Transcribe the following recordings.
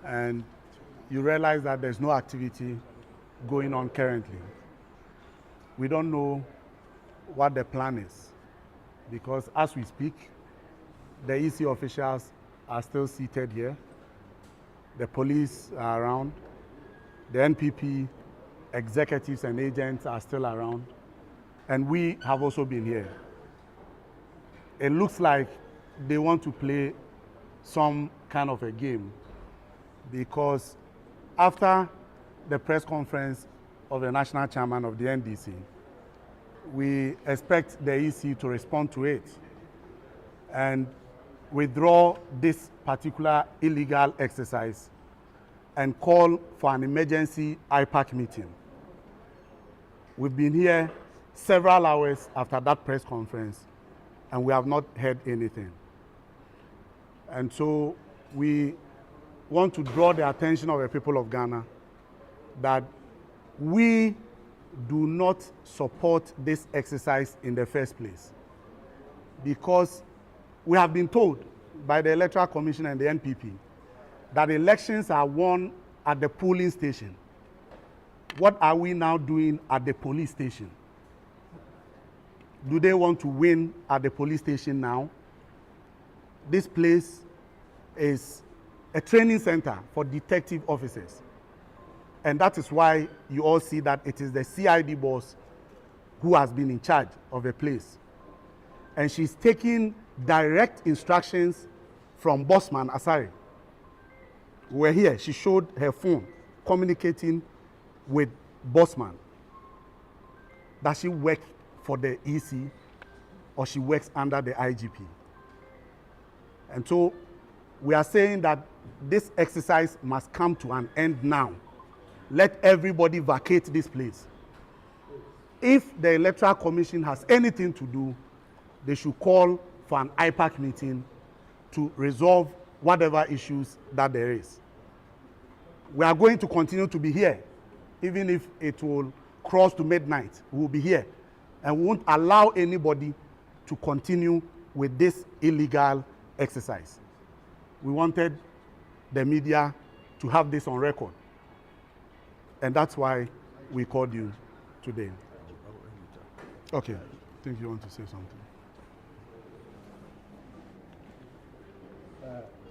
and you realize that there's no activity going on currently. We don't know what the plan is, because as we speak, the EC officials are still seated here. The police are around. The NPP executives and agents are still around. And we have also been here. It looks like they want to play some kind of a game, because after the press conference of the national chairman of the NDC, we expect the EC to respond to it and withdraw this particular illegal exercise and call for an emergency IPAC meeting. We've been here several hours after that press conference, and we have not heard anything. And so we want to draw the attention of the people of Ghana that we do not support this exercise in the first place, because we have been told by the Electoral Commission and the NPP that elections are won at the polling station. What are we now doing at the police station? Do they want to win at the police station now? This place is a training center for detective officers. And that is why you all see that it is the CID boss who has been in charge of the place. And she's taking direct instructions from Bossman Asari. We're here. She showed her phone communicating with Bossman. Does she work for the EC or she works under the IGP? And so we are saying that this exercise must come to an end now. Let everybody vacate this place. If the Electoral Commission has anything to do, they should call for an IPAC meeting to resolve whatever issues that there is. We are going to continue to be here. Even if it will cross to midnight, we will be here. And we won't allow anybody to continue with this illegal exercise. We wanted the media to have this on record. And that's why we called you today. Okay, I think you want to say something.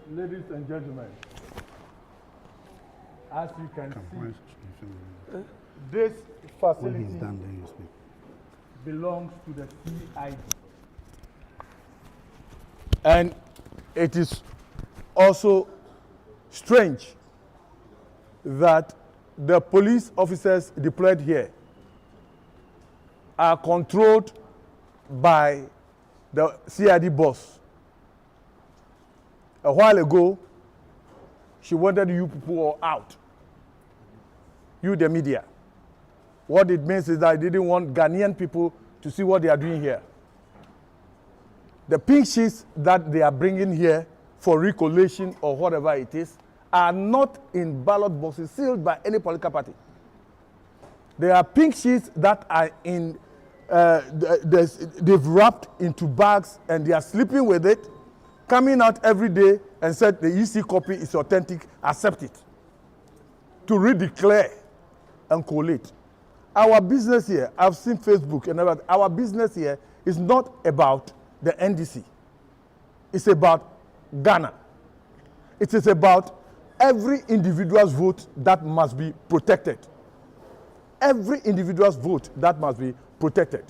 Ladies and gentlemen, as you can see, this facility belongs to the CID. And it is also strange that the police officers deployed here are controlled by the CID boss. A while ago, she wanted you people out. You, the media. What it means is that I didn't want Ghanaian people to see what they are doing here. The pink sheets that they are bringing here for Re-Collation or whatever it is are not in ballot boxes sealed by any political party. There are pink sheets that are in, they've wrapped into bags and they are sleeping with it, coming out every day and said the EC copy is authentic, accept it. To redeclare and collate. Our business here, I've seen Facebook and everything, our business here is not about the NDC. It's about Ghana. It is about every individual's vote that must be protected. Every individual's vote that must be protected.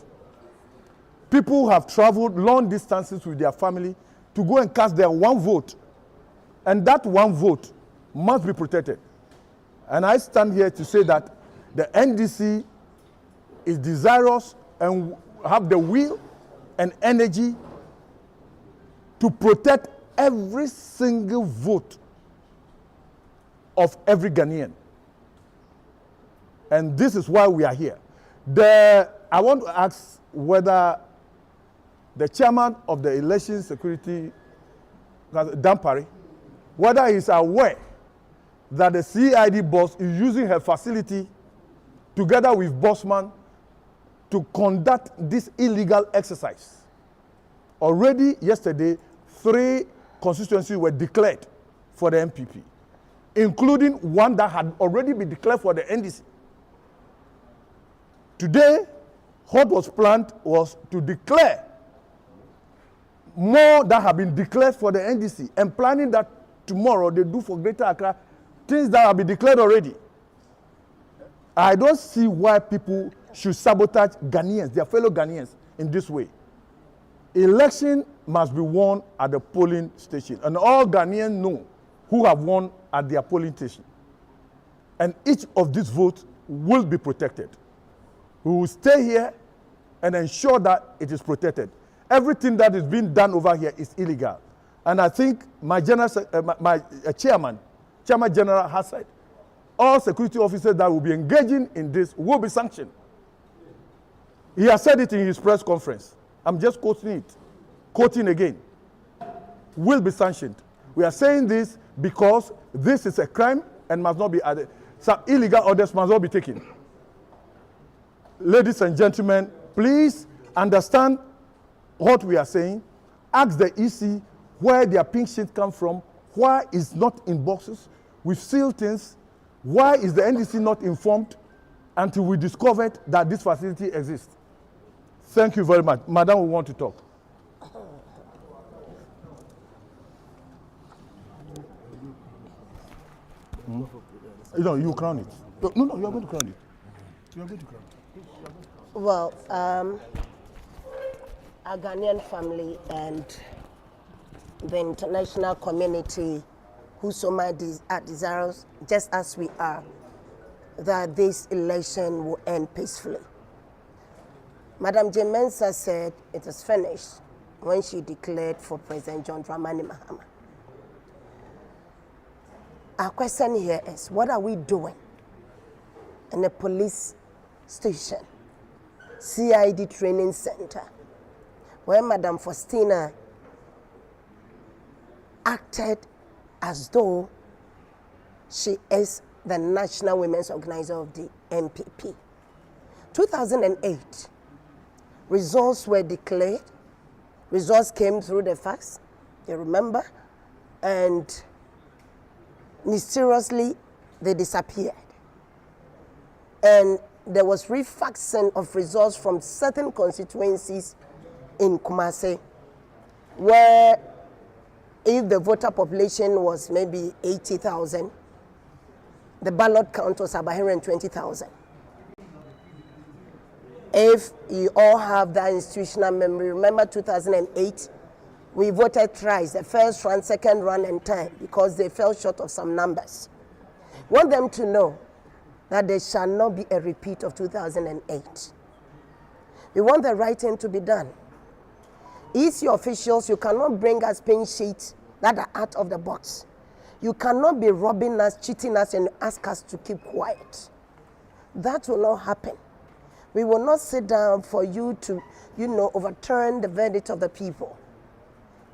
People have traveled long distances with their family to go and cast their one vote. And that one vote must be protected. And I stand here to say that the NDC is desirous and have the will and energy to protect every single vote of every Ghanaian. And this is why we are here. I want to ask whether the chairman of the Election Security, Dompreh, whether he's aware that the CID boss is using her facility together with Bossman to conduct this illegal exercise. Already yesterday, 3 constituencies were declared for the MPP. including one that had already been declared for the NDC. Today, what was planned was to declare more that have been declared for the NDC, and planning that tomorrow they do for Greater Accra things that have been declared already. I don't see why people should sabotage Ghanaians, their fellow Ghanaians, in this way. Election must be won at the polling station, and all Ghanaians know who have won at their polling station. And each of these votes will be protected. We will stay here and ensure that it is protected. Everything that is being done over here is illegal. And I think my chairman general has said, all security officers that will be engaging in this will be sanctioned. He has said it in his press conference. I'm just quoting again. Will be sanctioned. We are saying this because this is a crime and must not be added. Some illegal orders must not be taken. Ladies and gentlemen, please understand what we are saying. Ask the EC where their pink sheet come from, why it's not in boxes. We've sealed things. Why is the NDC not informed until we discovered that this facility exists? Thank you very much. Madam, we want to talk. No, you crown it. No, you are going to crown it. You are going to crown it. Well, our Ghanaian family and the international community who so much are desirous, just as we are, that this election will end peacefully. Madam J. Mensah said it is finished when she declared for President John Dramani Mahama. Our question here is, what are we doing in a police station, CID training center, where Madam Faustina acted as though she is the National Women's Organizer of the NPP. 2008, results were declared. Results came through the fax, you remember, and mysteriously they disappeared. And there was refaxing of results from certain constituencies in Kumasi, where if the voter population was maybe 80,000, the ballot count was about 120,000. If you all have that institutional memory, remember 2008, we voted thrice, the first run, second run, and third, because they fell short of some numbers. Want them to know that there shall not be a repeat of 2008. We want the right thing to be done. EC officials, you cannot bring us pink sheets that are out of the box. You cannot be robbing us, cheating us, and ask us to keep quiet. That will not happen. We will not sit down for you to, overturn the verdict of the people.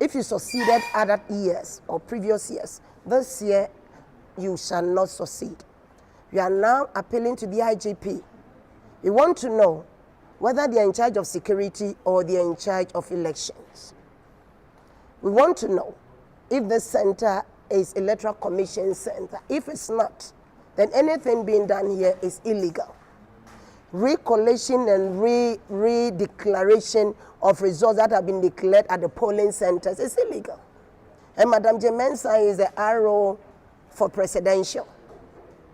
If you succeeded other years or previous years, this year you shall not succeed. We are now appealing to the IGP. We want to know whether they are in charge of security or they are in charge of elections. We want to know if the center is Electoral Commission Center. If it's not, then anything being done here is illegal. Re-Collation and re-declaration of results that have been declared at the polling centers is illegal. And Madam J. Mensah is the RO for presidential.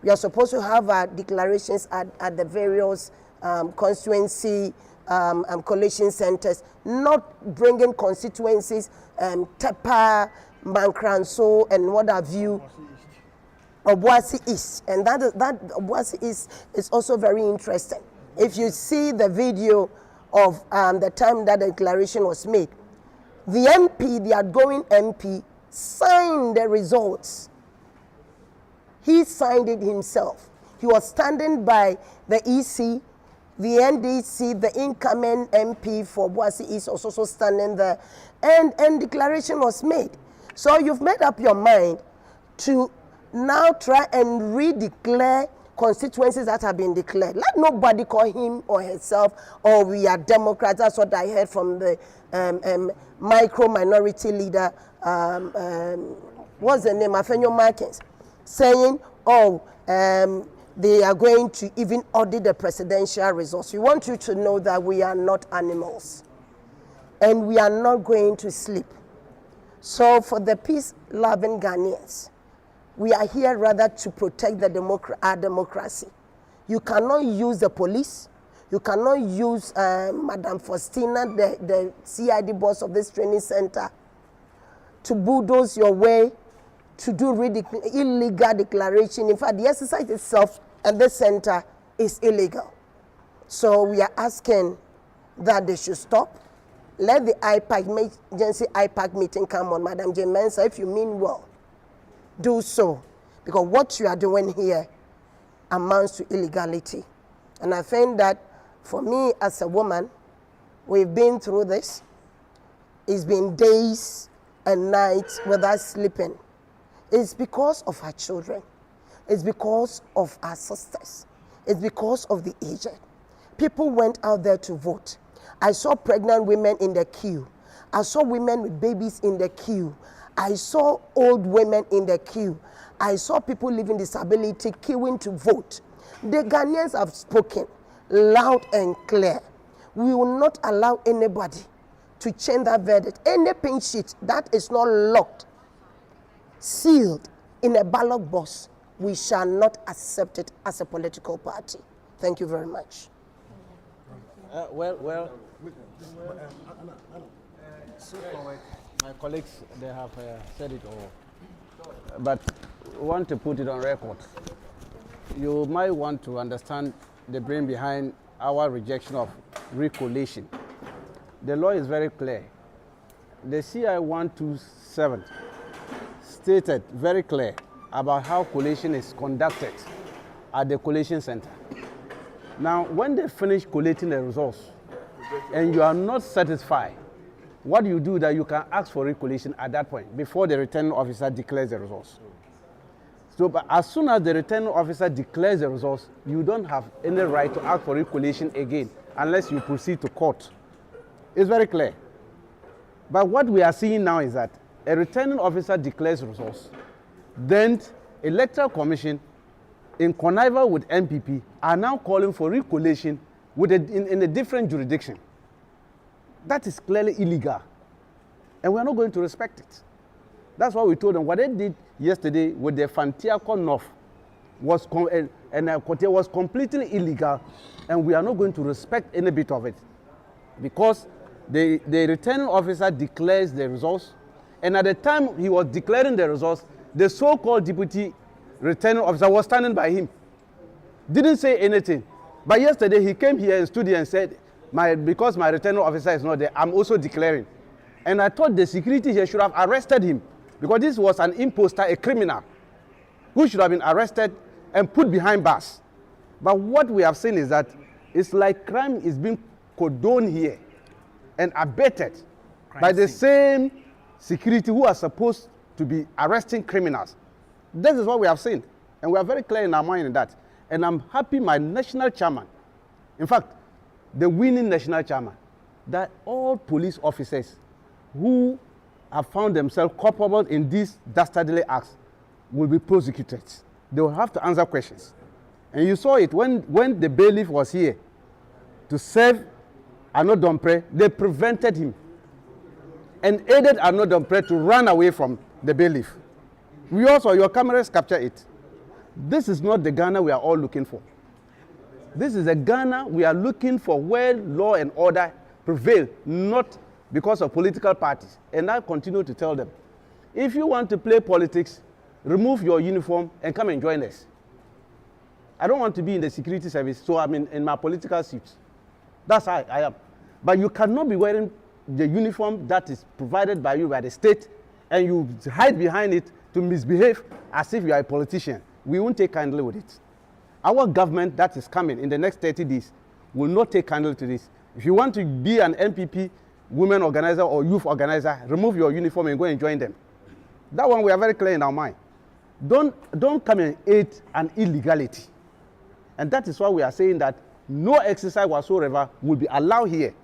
We are supposed to have our declarations at the various constituency collation centers, not bringing constituencies, Tepa, Mankranso, and what have you, Obuasi East. And that Obuasi East is also very interesting. If you see the video of the time that the declaration was made, the MP, the outgoing MP, signed the results. He signed it himself. He was standing by the EC, the NDC, the incoming MP for Obuasi East was also standing there, and declaration was made. So you've made up your mind to now try and re-declare constituencies that have been declared. Let nobody call him or herself, or we are Democrats. That's what I heard from the micro minority leader, what's the name, Afenyo Markins, saying, oh, they are going to even audit the presidential results. We want you to know that we are not animals and we are not going to sleep. So for the peace-loving Ghanaians, we are here rather to protect our democracy. You cannot use the police. You cannot use Madam Faustina, the CID boss of this training center, to bulldoze your way to do illegal declaration. In fact, the exercise itself at the center is illegal. So we are asking that they should stop. Let the emergency IPAC meeting come on, Madam J. Mensah, if you mean well. Do so, because what you are doing here amounts to illegality. And I think that for me as a woman, we've been through this. It's been days and nights without sleeping. It's because of our children. It's because of our sisters. It's because of the aged. People went out there to vote. I saw pregnant women in the queue. I saw women with babies in the queue. I saw old women in the queue. I saw people living disability queuing to vote. The Ghanaians have spoken loud and clear. We will not allow anybody to change that verdict. Any pink sheet that is not locked, sealed in a ballot box, we shall not accept it as a political party. Thank you very much. My colleagues, they have said it all. But I want to put it on record. You might want to understand the brain behind our rejection of Re-Collation. The law is very clear. The CI 127 stated very clear about how collation is conducted at the collation center. Now, when they finish collating the results and you are not satisfied, what you do that you can ask for Re-Collation at that point before the returning officer declares the results. So, but as soon as the returning officer declares the results, you don't have any right to ask for Re-Collation again unless you proceed to court. It's very clear. But what we are seeing now is that a returning officer declares results, then Electoral Commission, in connival with NPP, are now calling for Re-Collation in a different jurisdiction. That is clearly illegal, and we are not going to respect it. That's why we told them what they did yesterday with the Fantiako North was was completely illegal, and we are not going to respect any bit of it, because the returning officer declares the results, and at the time he was declaring the results, the so-called deputy returning officer was standing by him, didn't say anything. But yesterday he came here and stood here and said, because my returning officer is not there, I'm also declaring. And I thought the security here should have arrested him, because this was an imposter, a criminal, who should have been arrested and put behind bars. But what we have seen is that it's like crime is being condoned here and abetted by the same security who are supposed to be arresting criminals. This is what we have seen, and we are very clear in our mind in that. And I'm happy my national chairman, in fact, the winning national chairman, that all police officers who have found themselves culpable in these dastardly acts will be prosecuted. They will have to answer questions. And you saw it when the bailiff was here to serve Annor Dompreh, they prevented him and aided Annor Dompreh to run away from the bailiff. We also, your cameras capture it. This is not the Ghana we are all looking for. This is a Ghana we are looking for where law and order prevail, not because of political parties. And I continue to tell them, if you want to play politics, remove your uniform and come and join us. I don't want to be in the security service, so I'm in my political suits. That's how I am. But you cannot be wearing the uniform that is provided by you by the state, and you hide behind it to misbehave as if you are a politician. We won't take kindly with it. Our government that is coming in the next 30 days will not take kindly to this. If you want to be an NPP women organizer or youth organizer, remove your uniform and go and join them. That one we are very clear in our mind. Don't come and aid an illegality. And that is why we are saying that no exercise whatsoever will be allowed here.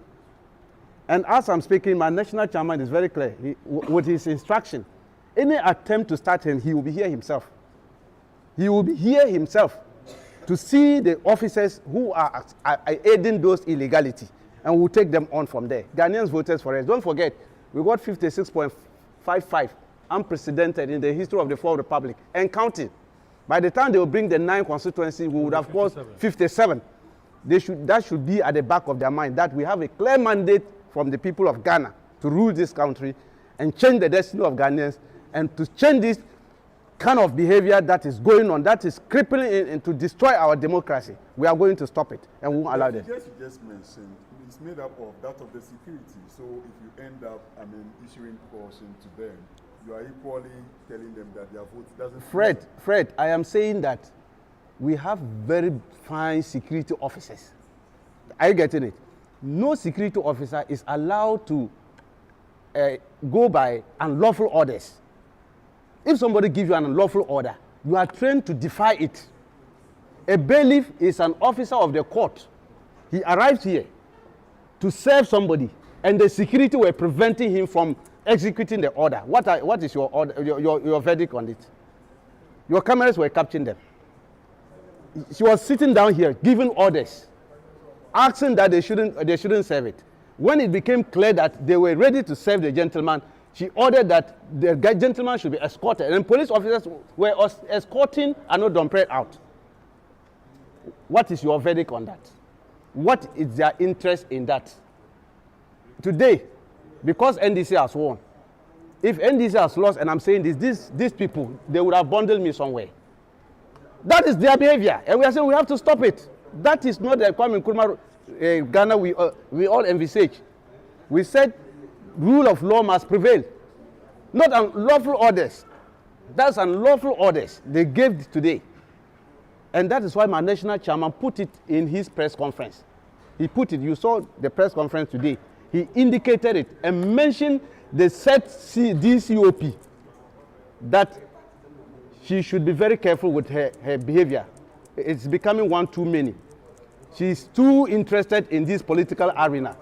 And as I'm speaking, my national chairman is very clear with his instruction. Any attempt to start him, he will be here himself. He will be here himself to see the officers who are aiding those illegality, and we'll take them on from there. Ghanaians voted for us. Don't forget, we got 56.55, unprecedented in the history of the Fourth Republic, and counting. By the time they will bring the 9 constituencies, we would have got 57. That should be at the back of their mind, that we have a clear mandate from the people of Ghana to rule this country and change the destiny of Ghanaians, and to change this kind of behavior that is going on, that is crippling and to destroy our democracy. We are going to stop it, and we won't allow it. You just mentioned, it's made up of that of the security. So if you end up, issuing caution to them, you are equally telling them that their vote doesn't... Fred, I am saying that we have very fine security officers. Are you getting it? No security officer is allowed to go by unlawful orders. If somebody gives you an unlawful order, you are trained to defy it. A bailiff is an officer of the court. He arrived here to serve somebody, and the security were preventing him from executing the order. What is your order, your verdict on it? Your cameras were capturing them. She was sitting down here giving orders, asking that they shouldn't serve it. When it became clear that they were ready to serve the gentleman, she ordered that the gentleman should be escorted, and police officers were escorting Annor Dompreh out. What is your verdict on that? What is their interest in that? Today, because NDC has won, if NDC has lost, and I'm saying these people, they would have bundled me somewhere. That is their behavior, and we are saying we have to stop it. That is not the Kwame Nkrumah Ghana we all envisage. We said rule of law must prevail, not unlawful orders. That's unlawful orders they gave today. And that is why my national chairman put it in his press conference. He put it, you saw the press conference today. He indicated it and mentioned the set DCOP that she should be very careful with her behavior. It's becoming one too many. She's too interested in this political arena.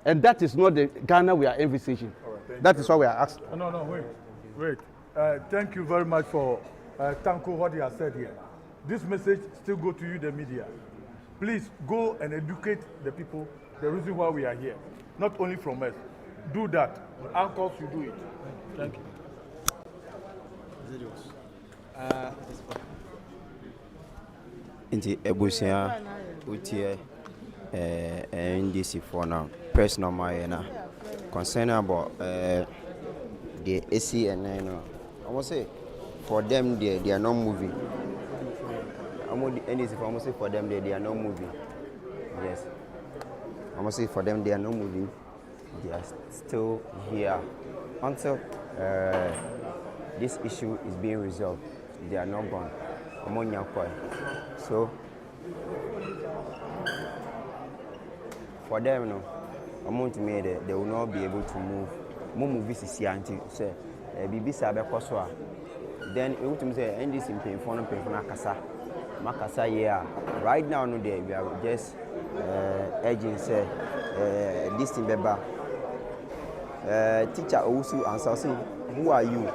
And that is not the Ghana we are envisaging. Right, that is what we are asking. No, wait. Thank you very much for Tanko, what he has said here. This message still go to you, the media. Please go and educate the people the reason why we are here. Not only from us. Do that. Uncles, you do it. Thank you. Inti ebusia utie NDC for now. Personal my concerning about the AC and I must say for them they are not moving. I'm the NDC for almost say for them they are not moving. Yes. I must say for them they are not moving. They are still here until this issue is being resolved. They are not gone. So for them, no, amount me they will not be able to move. Move this year until say BBC Abekoswa. Then it will say NDC in paying for Makasa yeah. Right now no day we are just urging say this thing beba. Teacher Owusu answer say, who are you?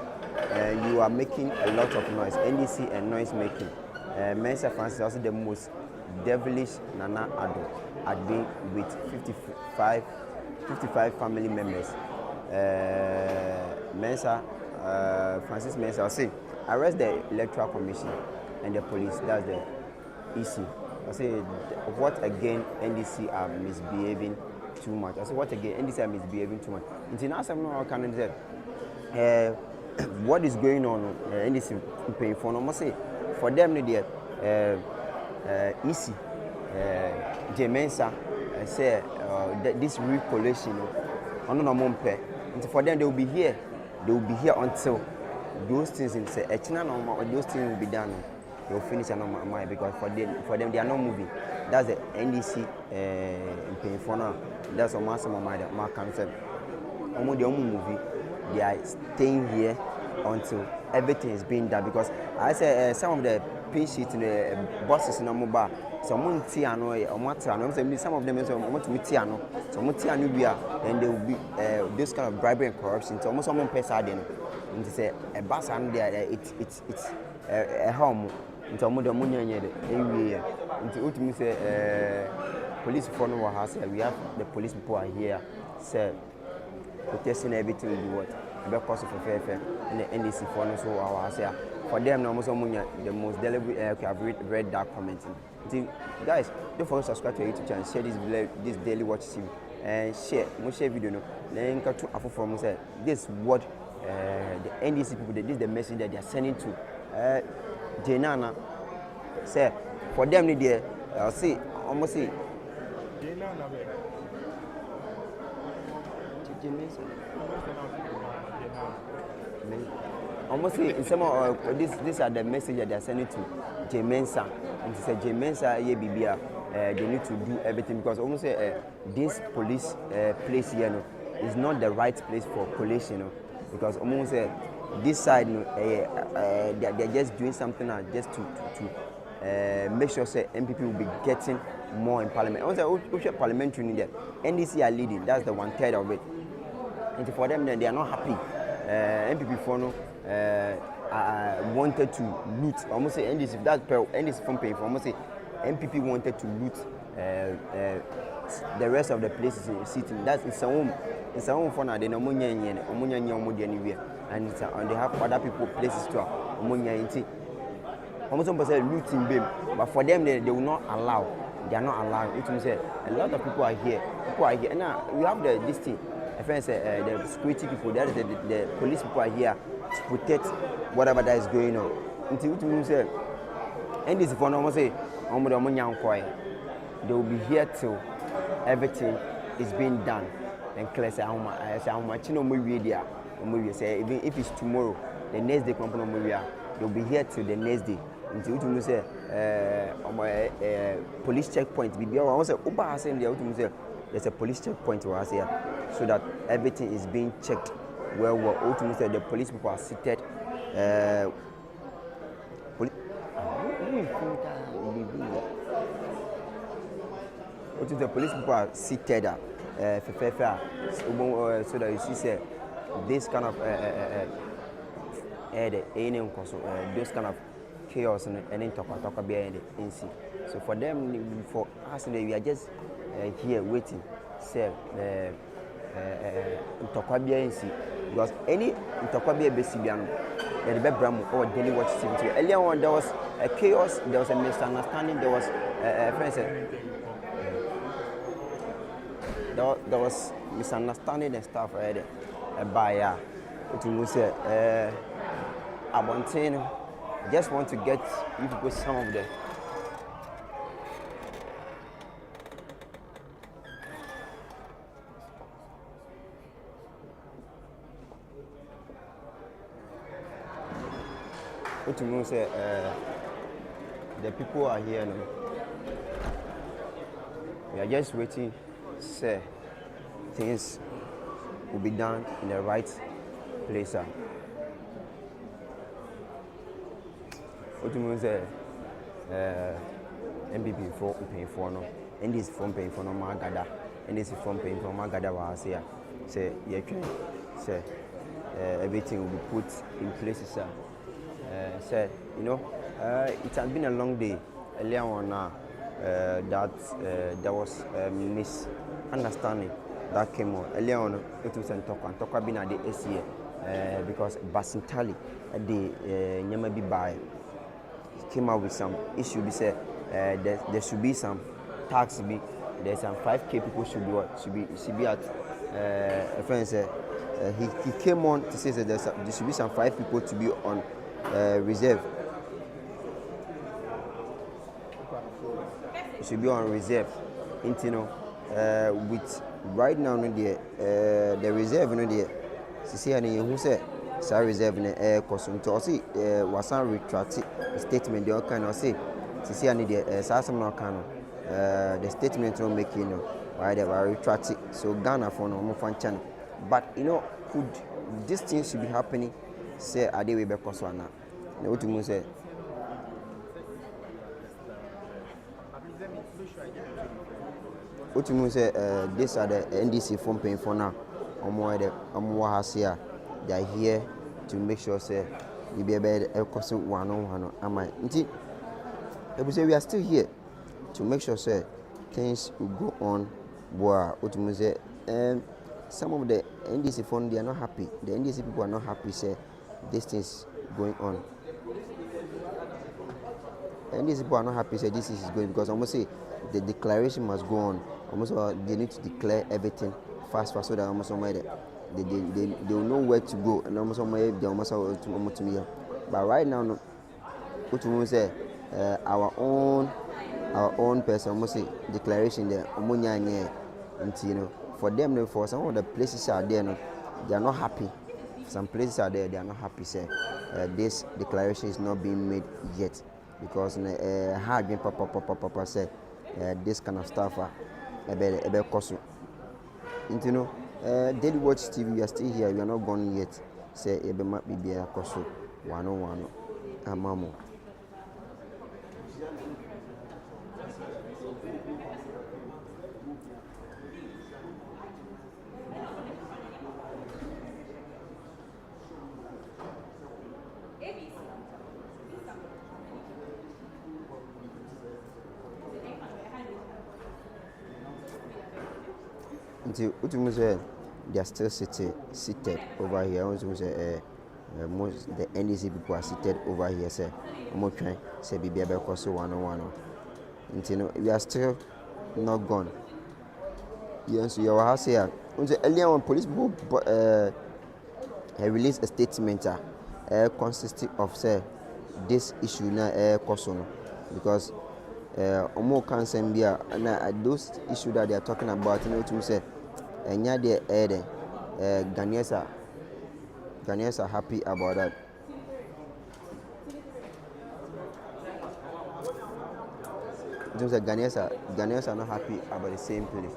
You are making a lot of noise. NDC and noise making. Mensa Francis also the most devilish Nana Ado had been with 55 family members. Francis Mensa will say, arrest the Electoral Commission and the police. That's the issue. I say, what again NDC are misbehaving too much. I say, what again NDC are misbehaving too much. Until now, someone can say, what is going on NDC paying for? I must say, for them, they easy. Jemensa say this Re-Collation for them they will be here. They will be here until those things say those things will be done. They will finish and because for them they are not moving. That's the NDC paying for now. That's what my concept. Movie. They are staying here until everything is being done because I say some of the pin sheets in the buses in Amuba, some Tiano or Matano, some of them want to meet Tiano, some Tiano, and there will be this kind of bribery and corruption. So almost someone pays nti say e bus and there it's a home nti omo de munyanye de ewie nti utimi say police for no wa say we have the police people are here say protesting everything will be what because of fair and the NDC for no so our say for them no so munya the most deliberate I've read that comment. Guys, don't forget to subscribe to our YouTube channel, share this daily watch TV and share video no then to from say this what the NDC people this is the message that they are sending to Jenana say for them need there I'll say almost say almost in some of these are the message that they are sending to Jemensa. And to say Jemensa Bibia, they need to do everything because almost this police place here no, is not the right place for collation, no, because almost this side no, they're just doing something just to make sure say MPP will be getting more in parliament. Also, parliamentary need that NDC are leading. That's the 1/3 of it. And for them, they are not happy. MPP for no wanted to loot. Almost say NDC that NDC from paying for. Almost say MPP wanted to loot the rest of the places in the city. That's Nsawam. Nsawam for now they no money anywhere, and they have other people places to money. Almost say looting them, but for them they will not allow. They are not allowed. It means a lot of people are here. And now we have this thing. The security people, the police people are here to protect whatever that is going on. Until it means and this for normal say they will be here till everything is being done and clear. Say how much say even if it's tomorrow, the next day they'll be here till the next day. Until you say police checkpoint. There's a police checkpoint where I say so that everything is being checked. Where the police people are seated. The police people are seated so that you see say this kind of those kind of chaos and talk behind the NC. So for them, for us, we are just here waiting. Say because any Tokwabia Besibian, the Bebram or daily watch TV. Earlier on, there was a chaos, there was a misunderstanding, there was there was misunderstanding and stuff by Abontino. Just want to get you people some of them. What you say? The people are here now. We are just waiting. Say things will be done in the right place. What you say? MPP for paying for no, and this from paying for no Magada, and this is from paying for Magada was here. Say yeah, say everything will be put in place, sir. Say you know, it has been a long day. Earlier on that there was a misunderstanding that came on. Earlier on it was in Talk been at the ACA because Basintali the Nyamabi by came out with some issue. They said there should be some tax. There's some 5K people should be at. A friend said he came on to say that there should be some 5 people to be on reserve. It should be on reserve. With right now the reserve there. See who said. Sa reserve in air cosum to see was a retract statement the kind of say to see any some no can the statement will make why they were retract so Ghana for no fan channel. But could this thing should be happening say are they way back Koswana? What you say? What you say these are the NDC from paying for now. They are here to make sure say we be able to cost one on one. Am I? We are still here to make sure say things will go on. Some of the NDC fund, they are not happy. The NDC people are not happy. Say this thing's going on. NDC people are not happy. Say this is going because almost say the declaration must go on. Almost they need to declare everything fast so that almost somewhere they will know where to go and almost somewhere they almost to me. But right now, no, say our own person almost say declaration there. You know, for them, for some of the places are there, no, they are not happy. Some places are there, they are not happy. Say this declaration is not being made yet because hard been papa say this kind of stuff about cost. You know, Daily Watch TV, we are still here. We are not gone yet. Say ebe might be a cost 101 amamo. They are still seated over here. Most the NDC people are seated over here. Say, I'm trying say be able to so 101. We are still not gone. Yes, you are here. Earlier on, police people released a statement consisting of say this issue na kosono because omo can send be those issues that they are talking about. You know, to say. Ghanaians are happy about that. Ghanaians are not happy about the same place.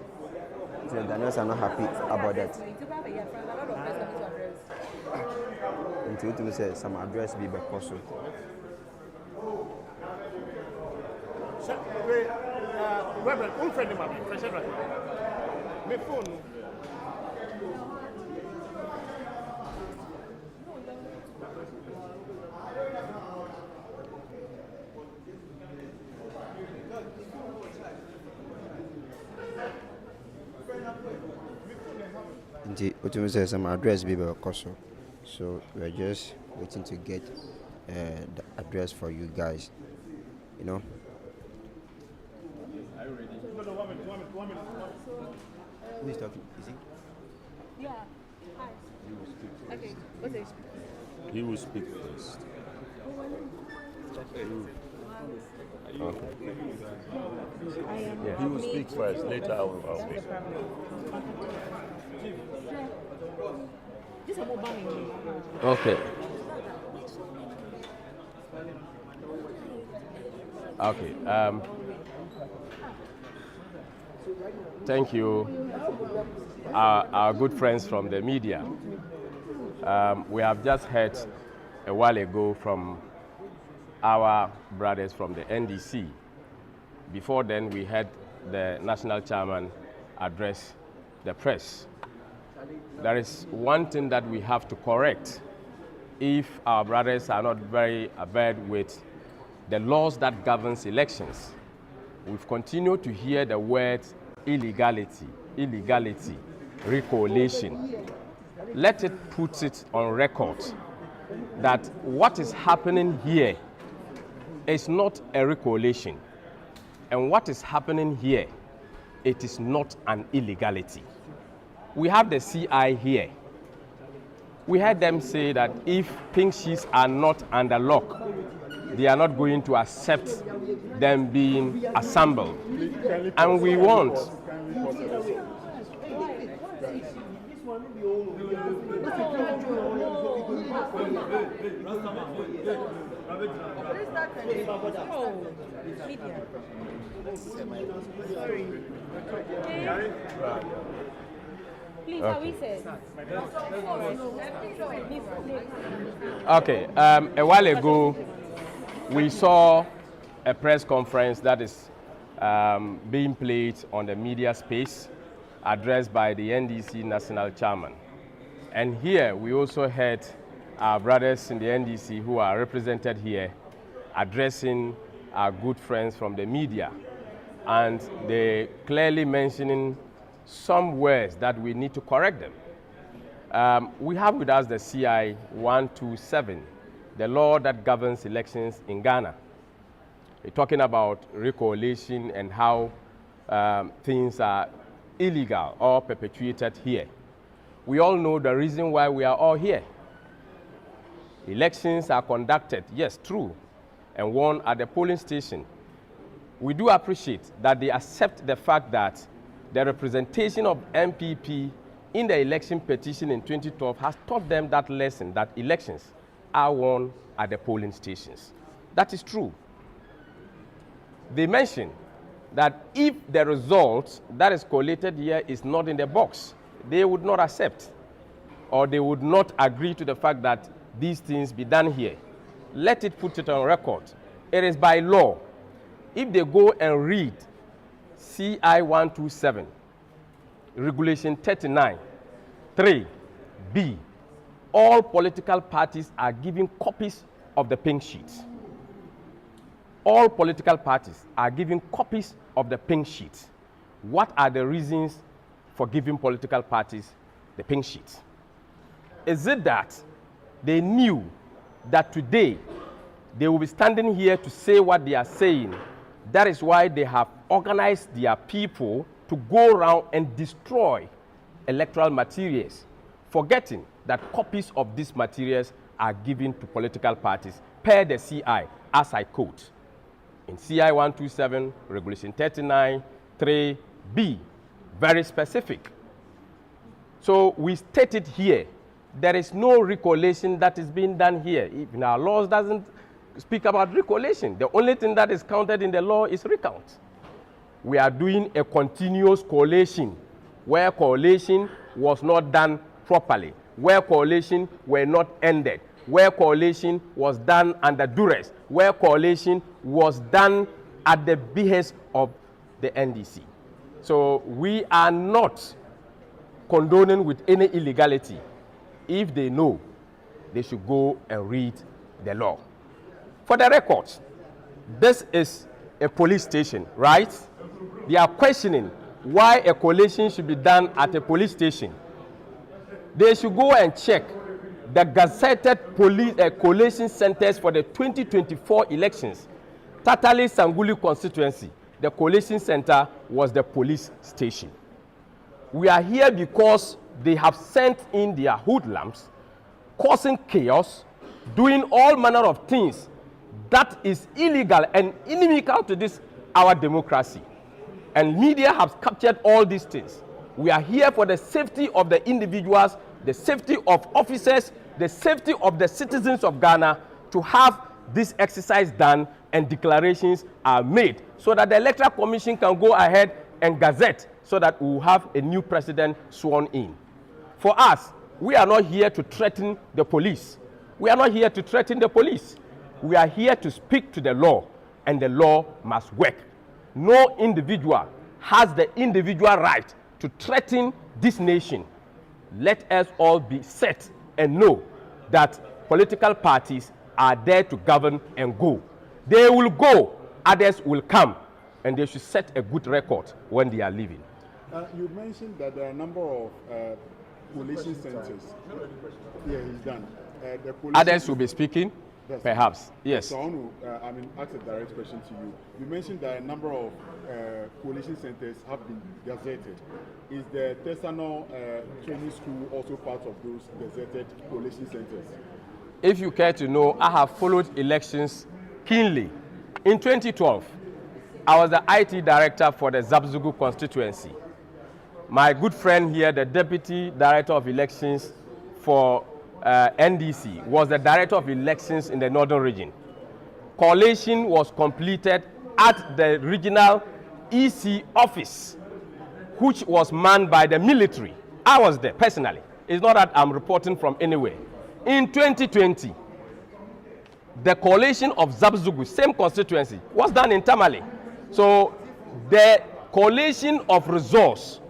Ghanaians are not happy about that. Until say some address be possible. Say some address be Koso. So we're just waiting to get the address for you guys. You know. Are you ready? Who is talking? Is he? Yeah. Hi. Okay. What's it? He will speak first. Okay. Yeah, he will speak first. Later I will speak. Okay. Okay. Thank you, our good friends from the media. We have just heard a while ago from our brothers from the NDC. Before then, we had the national chairman address the press. There is one thing that we have to correct if our brothers are not very abreast with the laws that governs elections. We've continued to hear the words illegality, Re-Collation. Let it put it on record that what is happening here is not a Re-Collation. And what is happening here, it is not an illegality. We have the CI here. We heard them say that if pink sheets are not under lock, they are not going to accept them being assembled. And we want. Please, we said. Okay, a while ago, we saw a press conference that is being played on the media space, addressed by the NDC national chairman. And here we also heard our brothers in the NDC who are represented here addressing our good friends from the media, and they clearly mentioning some words that we need to correct them. We have with us the CI 127, the law that governs elections in Ghana. We're talking about Re-Collation and how things are illegal or perpetuated here. We all know the reason why we are all here. Elections are conducted, yes, true, and won at the polling station. We do appreciate that they accept the fact that the representation of NPP in the election petition in 2012 has taught them that lesson, that elections are won at the polling stations. That is true. They mentioned that if the result that is collated here is not in the box, they would not accept, or they would not agree to the fact that these things be done here. Let it put it on record. It is by law. If they go and read CI 127, Regulation 39, 3B, all political parties are given copies of the pink sheets. All political parties are given copies of the pink sheets. What are the reasons for giving political parties the pink sheets? Is it that they knew that today they will be standing here to say what they are saying? That is why they have organized their people to go around and destroy electoral materials, forgetting that copies of these materials are given to political parties per the CI, as I quote. In CI 127, Regulation 39, 3B, very specific. So we stated here, there is no Re-Collation that is being done here. Even our laws doesn't speak about Re-Collation. The only thing that is counted in the law is recount. We are doing a continuous collation where collation was not done properly, where collation were not ended, where collation was done under duress, where collation was done at the behest of the NDC. So we are not condoning with any illegality. If they know, they should go and read the law. For the record, this is a police station, right? They are questioning why a collation should be done at a police station. They should go and check the gazetted police collation centers for the 2024 elections. Tatali Sanguli constituency, the collation center was the police station. We are here because they have sent in their hoodlums, causing chaos, doing all manner of things that is illegal and inimical to this, our democracy. And media have captured all these things. We are here for the safety of the individuals, the safety of officers, the safety of the citizens of Ghana, to have this exercise done and declarations are made so that the Electoral Commission can go ahead and gazette so that we will have a new president sworn in. For us, we are not here to threaten the police. We are not here to threaten the police. We are here to speak to the law, and the law must work. No individual has the individual right to threaten this nation. Let us all be set and know that political parties are there to govern and go. They will go, others will come, and they should set a good record when they are leaving. You mentioned that there are a number of collation centers. Yeah, he's done. Others will be speaking, perhaps. Yes. So I want to ask a direct question to you. You mentioned that a number of collation centers have been gazetted. Is the Tesano training school also part of those gazetted collation centers? If you care to know, I have followed elections keenly. In 2012, I was the IT director for the Zabzugu constituency. My good friend here, the deputy director of elections for NDC, was the director of elections in the northern region. Collation was completed at the regional EC office, which was manned by the military. I was there personally. It's not that I'm reporting from anywhere. In 2020, the collation of Zabzugu, same constituency, was done in Tamale. So the collation of resource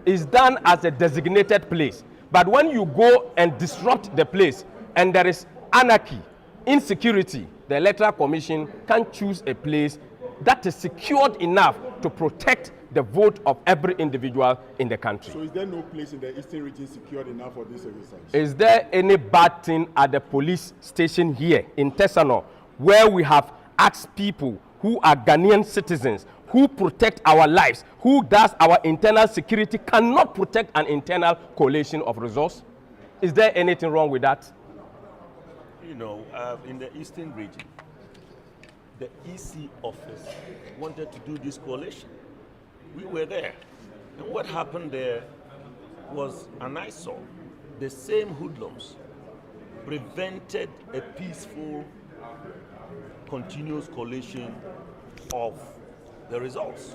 is done as a designated place. But when you go and disrupt the place, and there is anarchy, insecurity, the Electoral Commission can choose a place that is secured enough to protect the vote of every individual in the country. So is there no place in the eastern region secured enough for this exercise? Is there any bad thing at the police station here in Tesano where we have asked people who are Ghanaian citizens, who protect our lives, who does our internal security, cannot protect an internal coalition of resource? Is there anything wrong with that? You know, in the eastern region, the EC office wanted to do this coalition. We were there. And what happened there was an eyesore. The same hoodlums prevented a peaceful, continuous coalition of the results.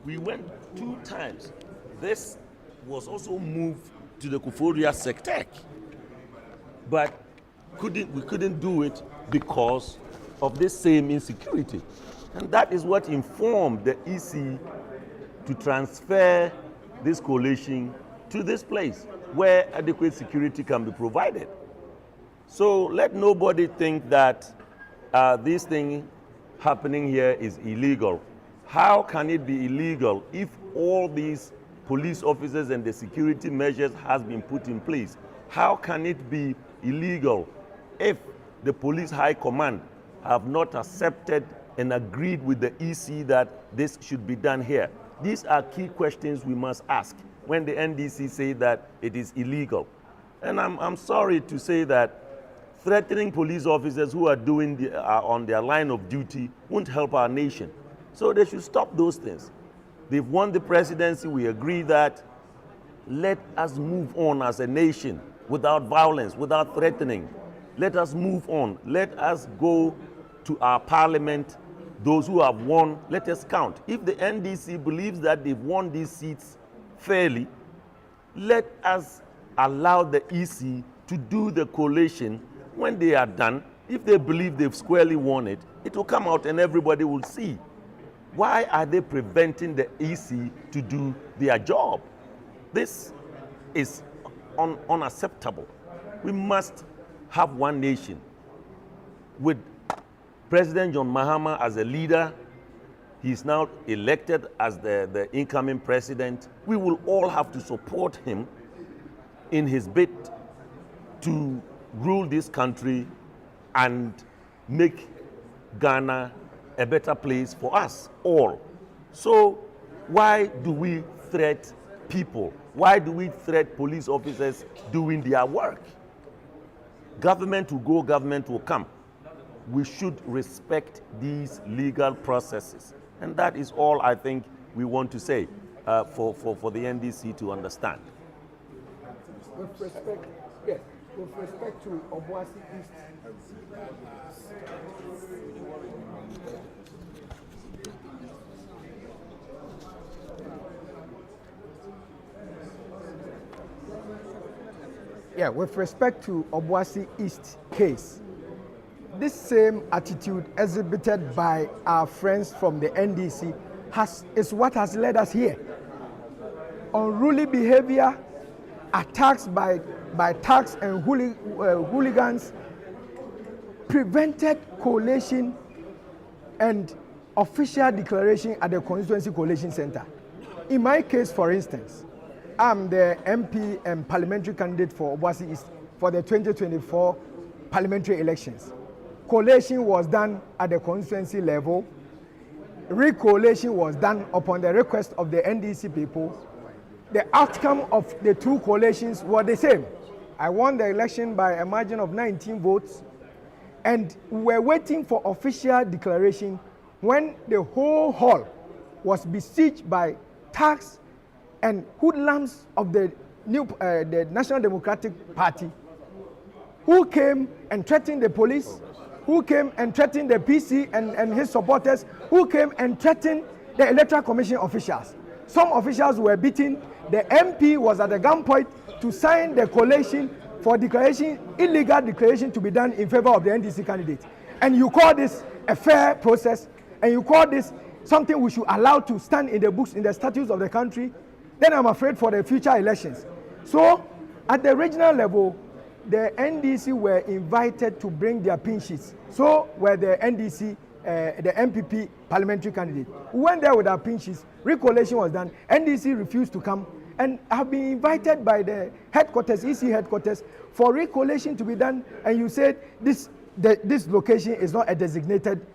We went 2 times. This was also moved to the Kufuria Sectec. But we couldn't do it because of this same insecurity. And that is what informed the EC to transfer this coalition to this place where adequate security can be provided. So let nobody think that this thing happening here is illegal. How can it be illegal if all these police officers and the security measures has been put in place? How can it be illegal if the police high command have not accepted and agreed with the EC that this should be done here? These are key questions we must ask when the NDC say that it is illegal. And I'm sorry to say that threatening police officers who are doing on their line of duty won't help our nation. So they should stop those things. They've won the presidency. We agree that. Let us move on as a nation without violence, without threatening. Let us move on. Let us go to our parliament. Those who have won, let us count. If the NDC believes that they've won these seats fairly, let us allow the EC to do the collation. When they are done, if they believe they've squarely won it, it will come out and everybody will see. Why are they preventing the EC to do their job? This is unacceptable. We must have one nation with President John Mahama as a leader. He's now elected as the incoming president. We will all have to support him in his bid to rule this country and make Ghana a better place for us all. So why do we threat people? Why do we threat police officers doing their work? Government will go, government will come. We should respect these legal processes. And that is all I think we want to say for the NDC to understand. With respect, yes, with respect to Obuasi East. Yeah, with respect to Obuasi East case, this same attitude exhibited by our friends from the NDC is what has led us here. Unruly behavior, attacks by thugs and hooligans prevented collation and official declaration at the Constituency Collation Center. In my case, for instance, I'm the MP and parliamentary candidate for Obuasi East for the 2024 parliamentary elections. Collation was done at the constituency level. Re-collation was done upon the request of the NDC people. The outcome of the 2 collations were the same. I won the election by a margin of 19 votes, and we were waiting for official declaration when the whole hall was besieged by thugs and hoodlums of the National Democratic Party, who came and threatened the police, who came and threatened the PC and his supporters, who came and threatened the Electoral Commission officials. Some officials were beaten. The MP was at the gunpoint to sign the collation for illegal declaration to be done in favor of the NDC candidate. And you call this a fair process, and you call this something we should allow to stand in the books, in the statutes of the country, then I'm afraid for the future elections. So, at the regional level, the NDC were invited to bring their pin sheets. So were the NDC, the MPP parliamentary candidate. We went there with our pin sheets. Re-Collation was done. NDC refused to come and have been invited by the headquarters, EC headquarters, for Re-Collation to be done. And you said this location is not a designated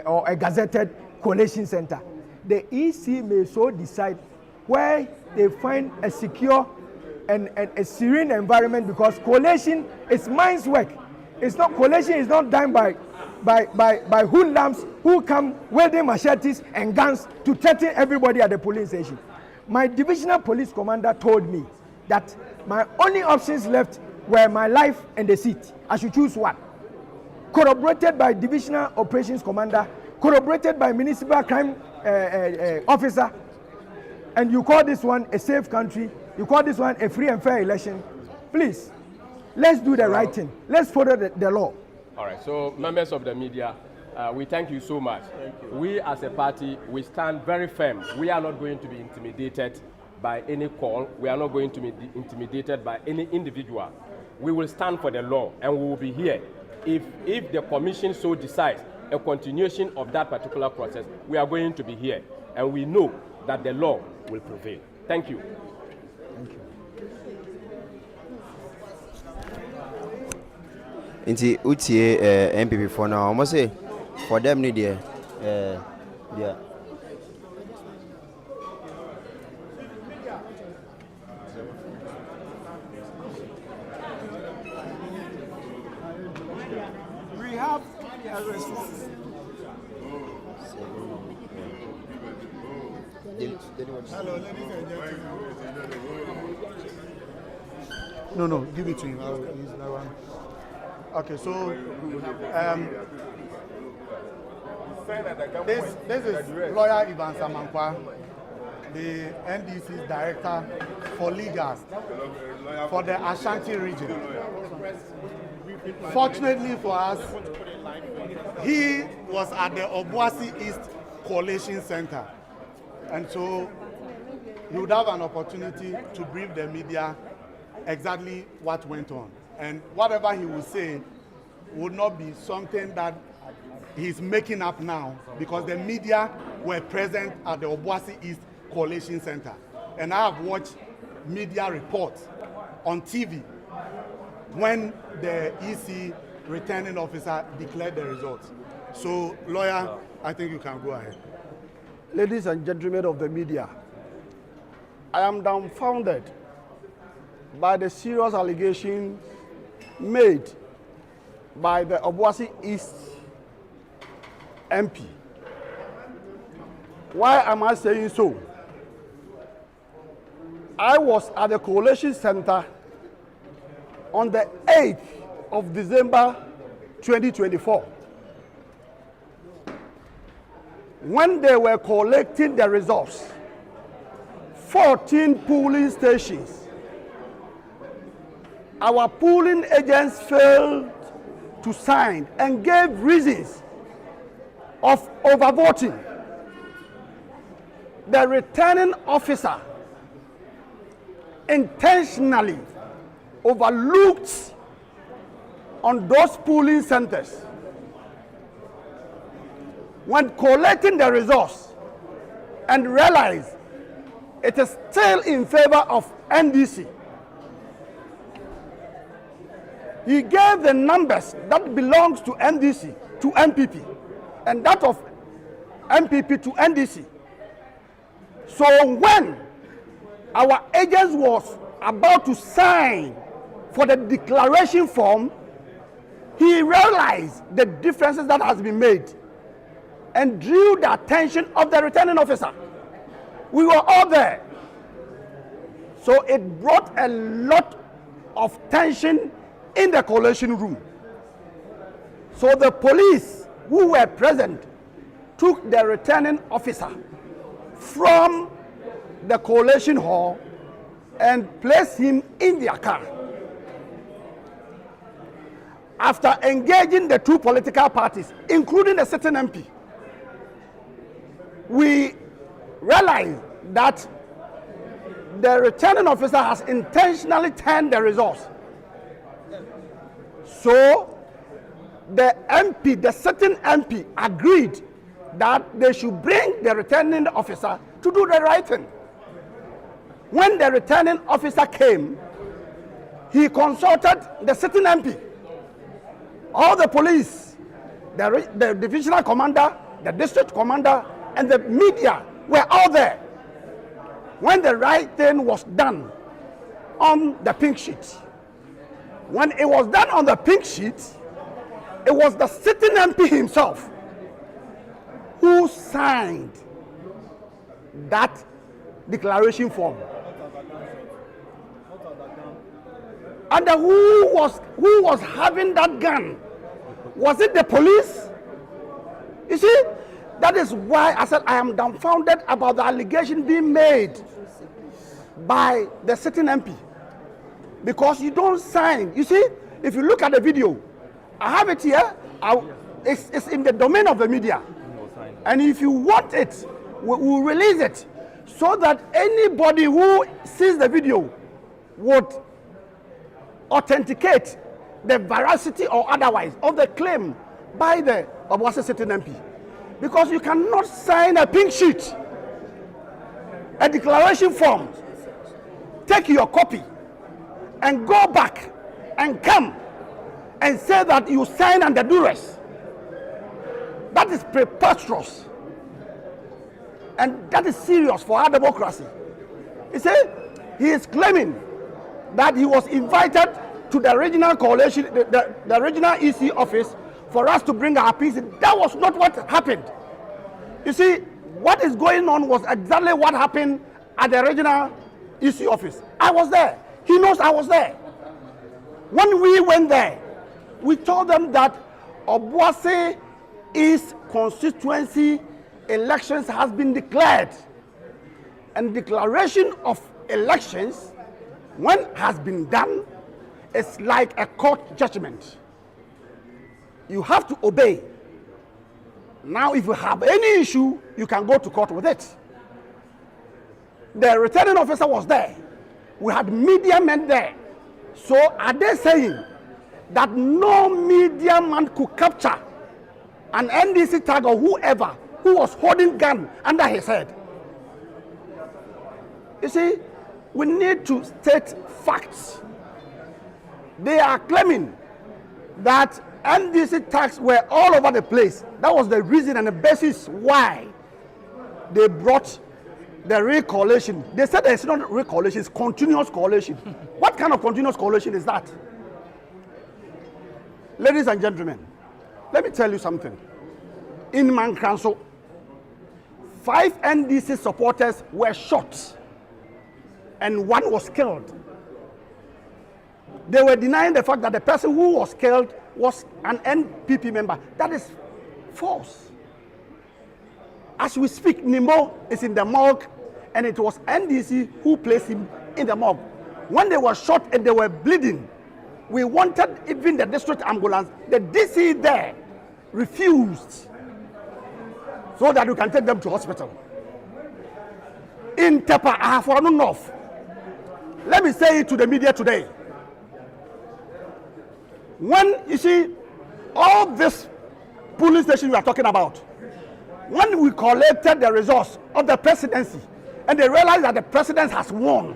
or a gazetted collation center. The EC may so decide where they find a secure and a serene environment, because collation is minds work. It's not, collation is not done by hoodlums who come wielding machetes and guns to threaten everybody at the polling station. My divisional police commander told me that my only options left were my life and the seat. I should choose one. Corroborated by divisional operations commander, corroborated by municipal crime officer, and you call this one a safe country, you call this one a free and fair election. Please, let's do the right thing. Let's follow the law. All right, so members of the media, we thank you so much. We as a party, we stand very firm. We are not going to be intimidated by any call. We are not going to be intimidated by any individual. We will stand for the law, and we will be here. If the commission so decides a continuation of that particular process, we are going to be here. And we know that the law will prevail. Thank you. Thank you. Inti utie MPP for now. Almost say for them need yeah. We have a response. Hello, ladies and gentlemen. No, give it to him. I'll use that one. Okay, so this is Lawyer Ivan Samankwa, the NDC's director for legals for the Ashanti region. Fortunately for us, he was at the Obuasi East Collation Center, and so he would have an opportunity to brief the media exactly what went on. And whatever he will say would not be something that he's making up now, because the media were present at the Obuasi East Collation Center. And I have watched media reports on TV when the EC returning officer declared the results. So, lawyer, I think you can go ahead. Ladies and gentlemen of the media, I am dumbfounded by the serious allegations made by the Obuasi East MP. Why am I saying so? I was at the Collation Center on the 8th of December 2024 when they were collecting the results. 14 polling stations. Our polling agents failed to sign and gave reasons of overvoting. The returning officer intentionally overlooked on those polling centers. When collecting the results and realized it is still in favor of NDC, he gave the numbers that belongs to NDC to MPP and that of MPP to NDC. So when our agents was about to sign for the declaration form, he realized the differences that has been made and drew the attention of the returning officer. We were all there. So it brought a lot of tension in the collation room. So the police who were present took the returning officer from the collation hall and placed him in their car. After engaging the two political parties, including the sitting MP, we realized that the returning officer has intentionally turned the results So the MP, the sitting MP, agreed that they should bring the returning officer to do the right thing. When the returning officer came, he consulted the sitting MP. All the police, the divisional commander, the district commander, and the media were all there. When the right thing was done on the pink sheet, when it was done on the pink sheet, it was the sitting MP himself who signed that declaration form. And who was having that gun? Was it the police? You see, that is why I said I am dumbfounded about the allegation being made by the sitting MP. Because you don't sign. You see, if you look at the video, I have it here. It's in the domain of the media. And if you want it, we'll release it so that anybody who sees the video would authenticate the veracity or otherwise of the claim by the Obuasi sitting MP. Because you cannot sign a pink sheet, a declaration form, take your copy and go back and come and say that you sign under duress. That is preposterous. And that is serious for our democracy. You see, he is claiming that he was invited to the regional coalition, the regional EC office for us to bring our piece in. That was not what happened. You see, what is going on was exactly what happened at the regional EC office. I was there. He knows I was there. When we went there, we told them that Obuasi East constituency elections has been declared. And declaration of elections, when has been done, it's like a court judgment. You have to obey. Now, if you have any issue, you can go to court with it. The returning officer was there. We had media men there. So are they saying that no media man could capture an NDC tag or whoever who was holding gun under his head? You see, we need to state facts. They are claiming that NDC tags were all over the place. That was the reason and the basis why they brought the Re-Collation. They said it's not Re-Collation, it's continuous coalition. What kind of continuous coalition is that? Ladies and gentlemen, let me tell you something. In Mankranso, 5 NDC supporters were shot and 1 was killed. They were denying the fact that the person who was killed was an NPP member. That is false. As we speak, Nimo is in the morgue, and it was NDC who placed him in the morgue. When they were shot and they were bleeding, we wanted even the district ambulance. The DC there refused so that we can take them to hospital. In Tepa, Ahafo North, let me say it to the media today. When you see all this police station we are talking about, when we collected the results of the presidency and they realized that the president has won,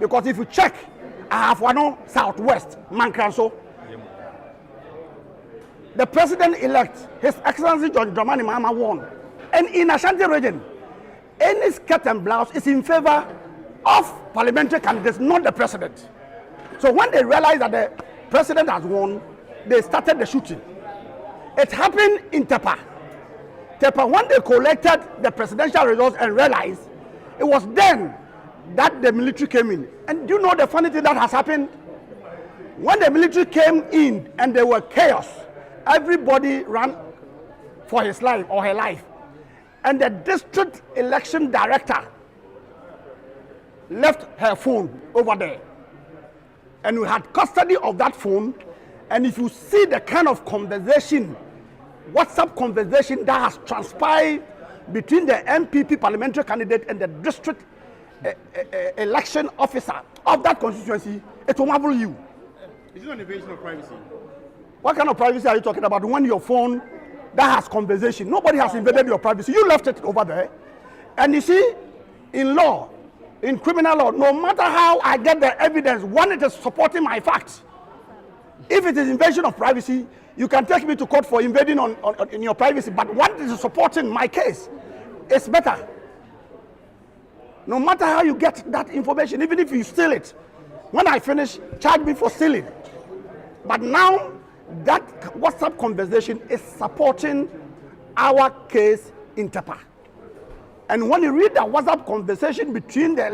because if you check Ahafo Southwest, Mankranso, the president-elect, His Excellency John Dramani Mahama, won. And in Ashanti region, any skirt and blouse is in favor of parliamentary candidates, not the president. So when they realized that the president has won, they started the shooting. It happened in Tepa. Tepa, when they collected the presidential results and realized, it was then that the military came in. And do you know the funny thing that has happened? When the military came in and there were chaos, everybody ran for his life or her life. And the district election director left her phone over there. And we had custody of that phone. And if you see the kind of conversation, WhatsApp conversation that has transpired between the MPP parliamentary candidate and the district election officer of that constituency, it will marvel you. Is it an invasion of privacy? What kind of privacy are you talking about when your phone that has conversation? Nobody has invaded your privacy. You left it over there. And you see, in law, in criminal law, no matter how I get the evidence, when it is supporting my facts, if it is invasion of privacy, you can take me to court for invading in your privacy. But when it is supporting my case, it's better. No matter how you get that information, even if you steal it, when I finish, charge me for stealing. But now, that WhatsApp conversation is supporting our case in Tepa. And when you read the WhatsApp conversation between the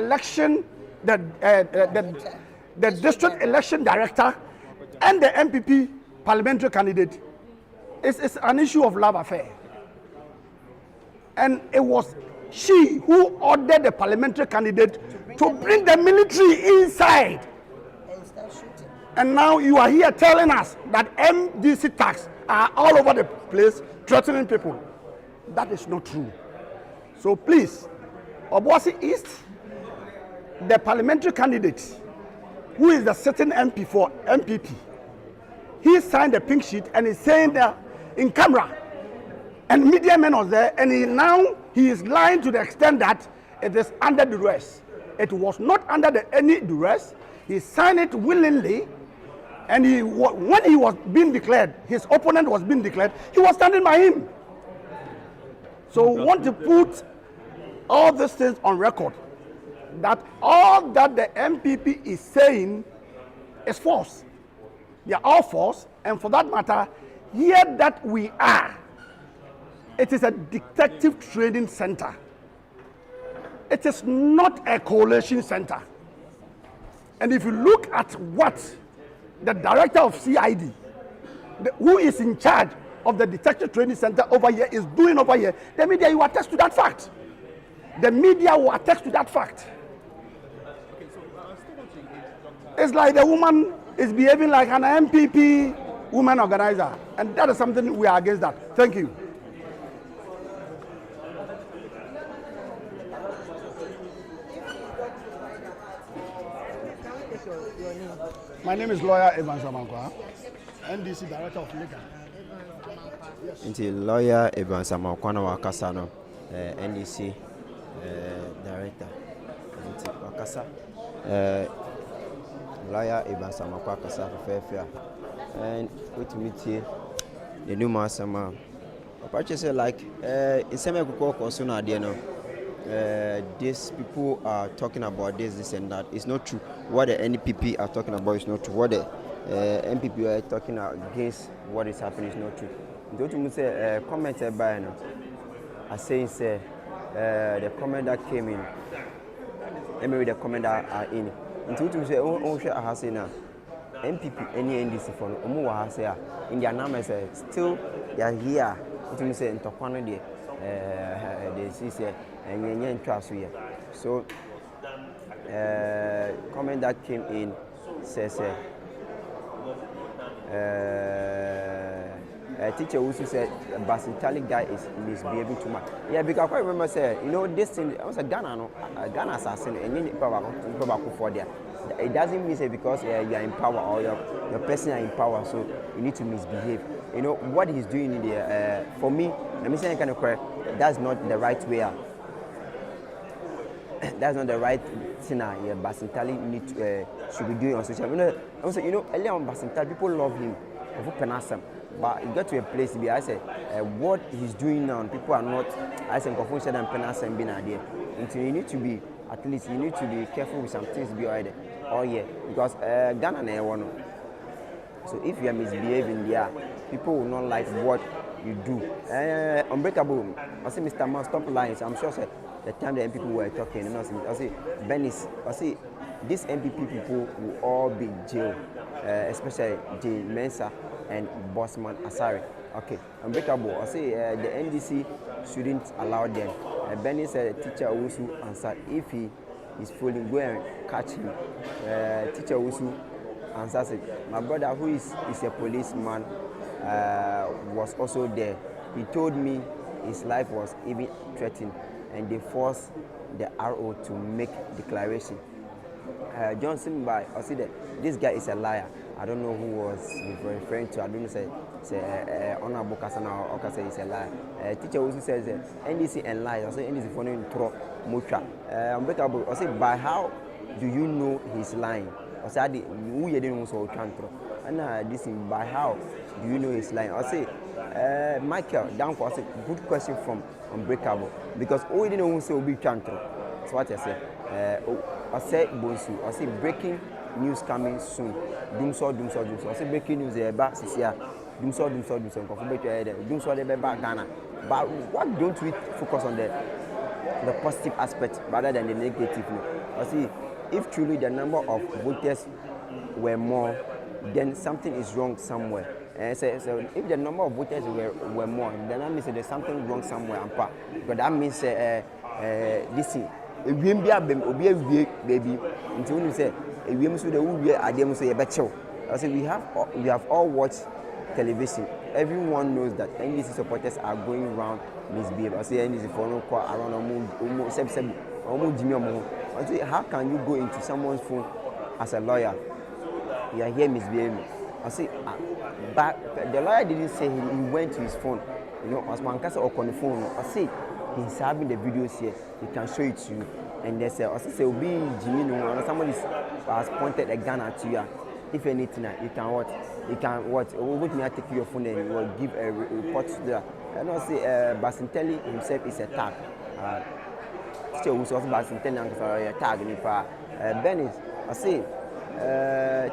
district election director and the MPP parliamentary candidate, it's an issue of love affair. And it was she who ordered the parliamentary candidate to bring the military inside. And now you are here telling us that MDC tax are all over the place threatening people. That is not true. So please, Obuasi East, the parliamentary candidate, who is the sitting MP for MPP, he signed a pink sheet and is saying that in camera, and media men was there, and he is lying to the extent that it is under duress. It was not under any duress. He signed it willingly, and when he was being declared, his opponent was being declared, he was standing by him. So we want to put all these things on record, that all that the MPP is saying is false. They are all false, and for that matter, here that we are, it is a detective training center. It is not a coalition center. And if you look at what the director of CID, who is in charge of the detective training center over here, is doing over here, the media will attest to that fact. The media will attest to that fact. It's like the woman is behaving like an MPP woman organizer, and that is something we are against that. Thank you. My name is lawyer Nsawam, NDC Director of Legal. Inti lawyer Nsawam wakasa no NDC Director. Inti wakasa lawyer Nsawam wakasa fair and with me the new master purchase like in some concern idea no. These people are talking about this and that. It's not true. What the NPP are talking about is not true. What the NPP are talking against what is happening is not true. Don't you say comment by no? I say the comment that came in. Maybe the comment that are in. Don't you say oh share I say now. NPP any NDC for no omo wa say in their numbers still they are here. Don't you say in Tokwana there they see and so comment that came in says a teacher also said a Basintali guy is misbehaving too much. Yeah, because I remember say, you know, this thing I was a Ghana assassin and you for there. It doesn't mean say because you are in power or your person are in power, so you need to misbehave. You know what he's doing in there. For me, let me say kind of correct. That's not the right way. That's not the right thing. Yeah, Basintali need should be doing on social media. Also, you know, earlier on Basintali, people love him. But you get to a place where I say what he's doing now, people are not. I say confused and penasem being there. Until you need to be at least you need to be careful with some things be already. Oh yeah, because Ghana na one. So if you are misbehaving there, people will not like what you do. Unbreakable. I say Mr. Man, stop lying. So I'm sure say, the time the MPP were talking, you know, I say Benis, I say these MPP people will all be jailed, especially J. Mensa and Bossman Asari. Okay, unbreakable. I say the NDC shouldn't allow them. Benis said teacher also answered if he is fooling, go and catch him. Teacher also answered, my brother who is a policeman was also there. He told me his life was even threatened, and they forced the RO to make declaration. Johnson by I see that this guy is a liar. I don't know who was referring to. I don't know say Honorable Kasana or Kasa is a lie. Teacher also says NDC and lies. I say NDC for no intro mucha. Unbreakable. I say by how do you know he's lying? I say who you didn't also control. And this is by how do you know he's lying? I say Michael down for good question from Unbreakable because all you didn't also be control. That's what I say. I say Bonsu. I say breaking news coming soon. Doomsaw. I say breaking news back this year. Doomsaw. Doomsaw they back Ghana. But why don't we focus on the positive aspect rather than the negative? I see if truly the number of voters were more, then something is wrong somewhere. So if the number of voters were more, then that means there's something wrong somewhere. Because that means this thing. Baby, until you say we have all watched television. Everyone knows that NDC supporters are going around misbehave. I say NDC for no call around how can you go into someone's phone as a lawyer? You are here misbehaving. I say, but the lawyer didn't say he went to his phone. You know, as one case or on the phone. I say he's having the videos here. He can show it to you. And they say, I say, be Jimmy, somebody has pointed a gun at you. If anything, you can what? You can what? Would me take your phone and you will give a report to that. And I say, Basintelli himself is a tag. Teacher who also Basintelli and a tag. Benis, I say,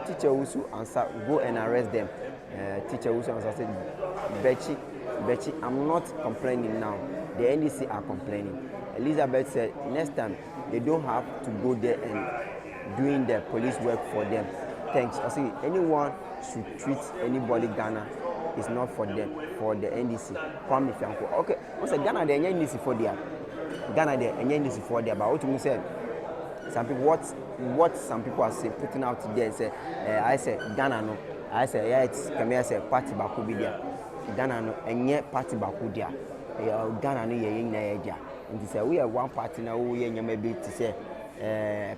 teacher who answer, go and arrest them. Teacher who answer said, Betchy, I'm not complaining now. The NDC are complaining. Elizabeth said, next time they don't have to go there and doing the police work for them. Thanks. I see anyone should treat anybody Ghana is not for them, for the NDC. Okay, what's a Ghana the NDC for there? Ghana the NDC for there. But what you said, some people what some people are saying, putting out there and say, I say Ghana no. I say yeah, it's come here say party baku be there. Ghana no enye party baku there. Ghana no ye na eja. And say we are one party now we nyama be to say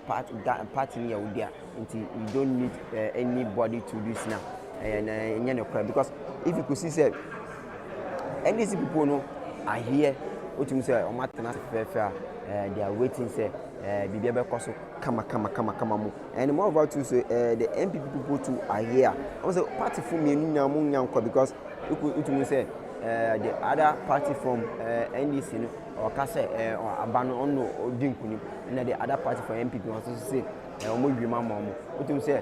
party near there. You don't need anybody to do this now. And because if you could see say NDC people know are here, what you say fair, they are waiting say Bibi Bekoso come. And more about to say the MPP people too are here. Also party from me because you say the other party from NDC or Kase or Abano or Dinkuni, and the other party for MPP also say what you say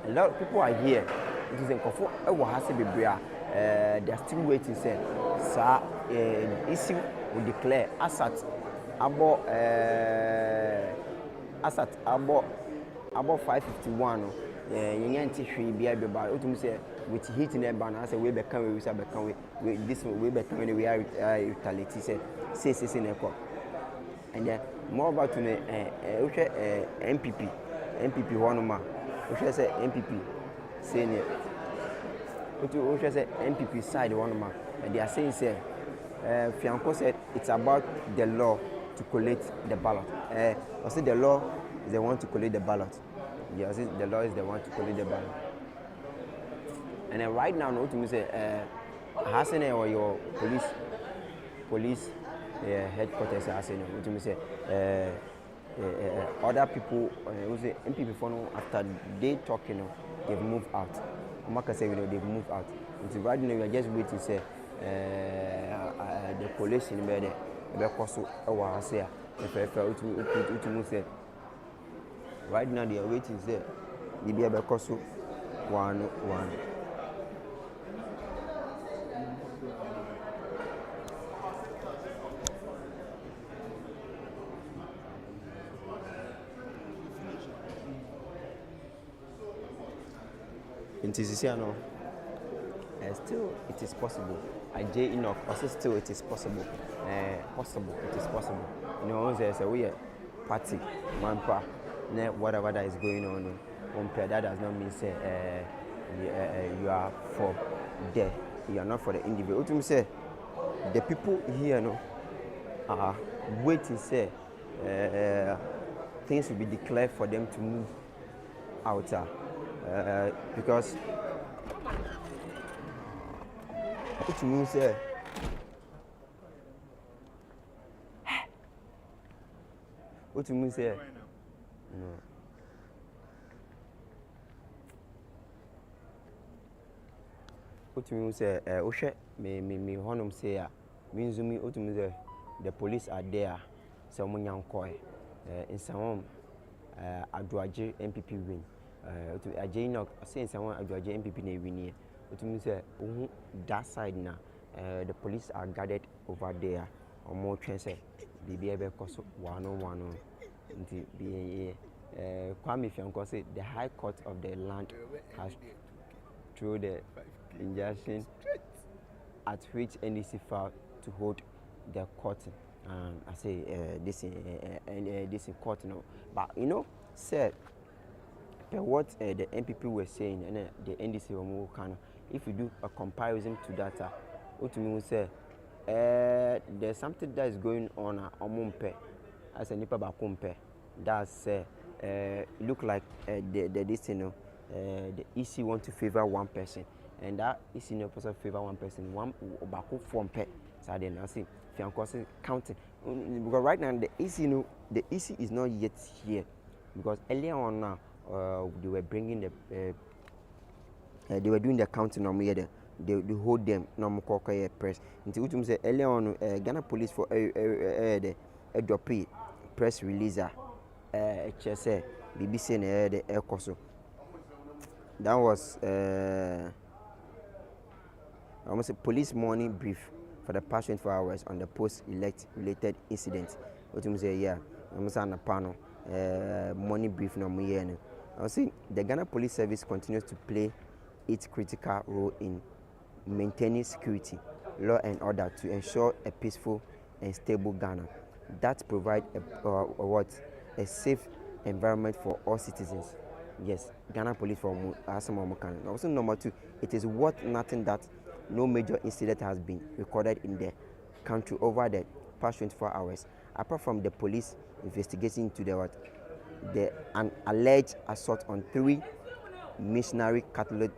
a lot of people are here. It is in Kofu they are still waiting say sir issue will declare Assad about 551 with heat in the banner, I say we become we this we become we are retaliate say in a court. And then more about to MPP one man. We should say MPP senior. We should say MPP side one man. And they are saying say Fianco said it's about the law to collect the ballot. I said the law is the one to collect the ballot. Yeah, I said the law is the one to collect the ballot. And then right now, no to say Hassan or your police headquarters Hassan, what to say other people who say MPP for no after they talking, they've moved out. Maka say they've moved out. Until right now we are just waiting say the coalition be there because our say right now they are waiting say the be because 1-1. Still, it is possible. J Enoch also still it is possible. It is possible. You know, there's a weird party, manpa, whatever that is going on. That does not mean say you are for there. You are not for the individual. What you say? The people here, no, are waiting. Say things will be declared for them to move out. because what you mean say what you mean say no. What you mean say me honum say means me what you mean say the police are there so mo nyankoi Nsawam Aduaje Npp win Aje Enoch say Nsawam Aduaje Npp na win here what you mean say that side na the police are gathered over there or more chance bibi ebe koso one nti bi Kwame Fianko say the High Court of the land has through the injunction at which NDC filed to hold the court. I say this in court now, but you know, said what the NPP were saying and the NDC were more kind of, if you do a comparison to that, what you mean say there's something that is going on Dompreh as a nipa bakumpe. That's look like this, you know, the EC want to favor one person, and that EC no person favor one person. One baku form pet. So then I see Fianco counting because right now the EC, you know, the EC is not yet here because earlier on now they were bringing the they were doing the counting on here. They hold them no more press. Until we say earlier on Ghana police for the Dompreh press releaser HSA BBC and the air coso. That was almost a police morning brief for the past 24 hours on the post-elect related incident. What you say, yeah, I'm saying a panel morning brief no more. I say the Ghana Police Service continues to play its critical role in maintaining security, law and order to ensure a peaceful and stable Ghana that provide a safe environment for all citizens. Yes, Ghana Police for Asamokan. Also, number two, it is worth nothing that no major incident has been recorded in the country over the past 24 hours, apart from the police investigating into an alleged assault on 3 missionary Catholic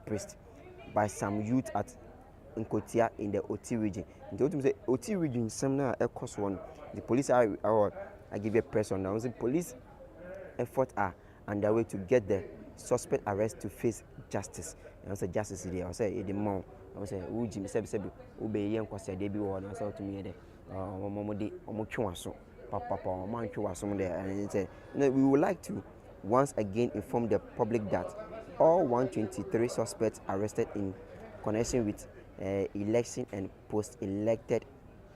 priest by some youth at Nkotia in the OT region. The OT region, some now cost one. The police I give a press on now. The police efforts are underway to get the suspect arrested to face justice. I say justice there. I say the more. I say Uji sebi ube yen kwase de bi wo na say to me there. Omomode omotwaso. Papa man twaso there. And say we would like to once again inform the public that all 123 suspects arrested in connection with election and post-elected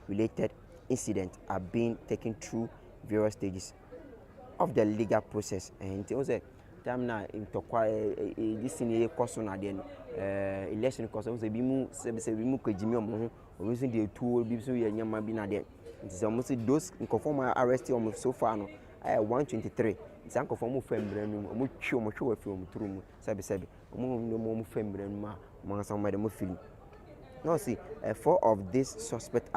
related incidents are being taken through various stages of the legal process. And it was a time now in this in course on election course was a bimu kojimi or using the tool be so yama be na there. It is almost those in conform arrested almost so far no 123. It's uncle for more family, much film through Sabi, more family, somebody more feeling. No, see, 4 of these suspects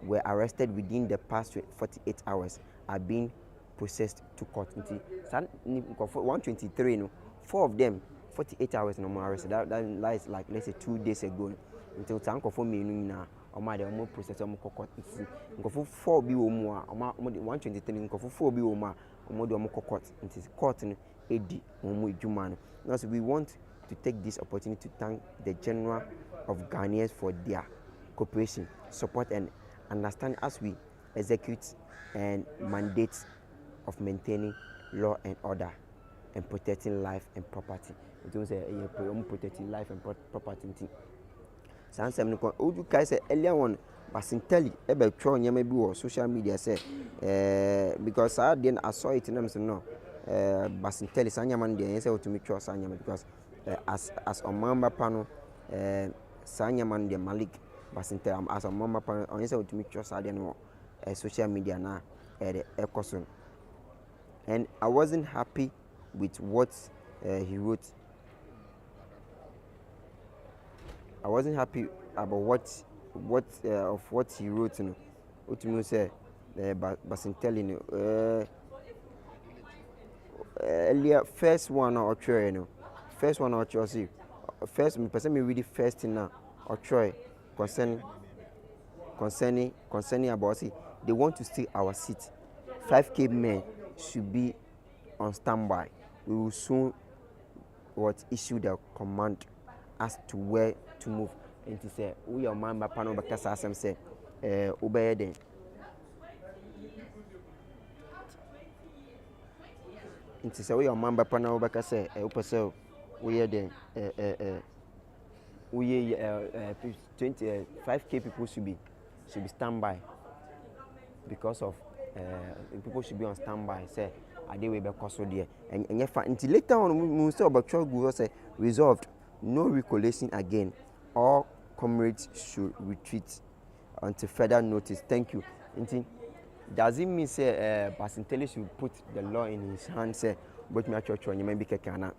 were arrested within the past 48 hours, are being processed to court. 123, no, 4 of them, 48 hours no more arrested. That lies like let's say 2 days ago. Until uncle for me now. Oma de omo process omo kokot nti nkofo 4 bi wo mu a oma 123 nkofo 4 bi wo mu a omo de omo kokot nti court no edi omo edwuma no. Now so we want to take this opportunity to thank the general of Ghanaians for their cooperation, support and understanding as we execute and mandates of maintaining law and order and protecting life and property. It was protecting life and property. Sansem no ko odu kai say earlier on basinteli e be twa nyama bi wo social media say because I then I saw it in them no basinteli sanyama dey say to me twa sanyama because as on member panel sanyama dey Malik basinteli as on member panel on say to me twa sa dey no social media na e ekoso, and I wasn't happy with what he wrote. I wasn't happy about what he wrote, you know. What you say, Basintelli, earlier first one or try, you know. First one or try, first person me read the first thing now or try concerning about see they want to steal our seat. 5K men should be on standby. We will soon issue the command as to where to move. And to say we are man panel because as I'm say obey them. And to say we are man panel because say we are then 25K people should be standby because of people should be on standby. Say I did way back so there and until later on we say about Google say resolved no Re-Collation again. All comrades should retreat until further notice. Thank you. Does it mean say Basintelli should put the law in his hands? Say but me church on you maybe kekana.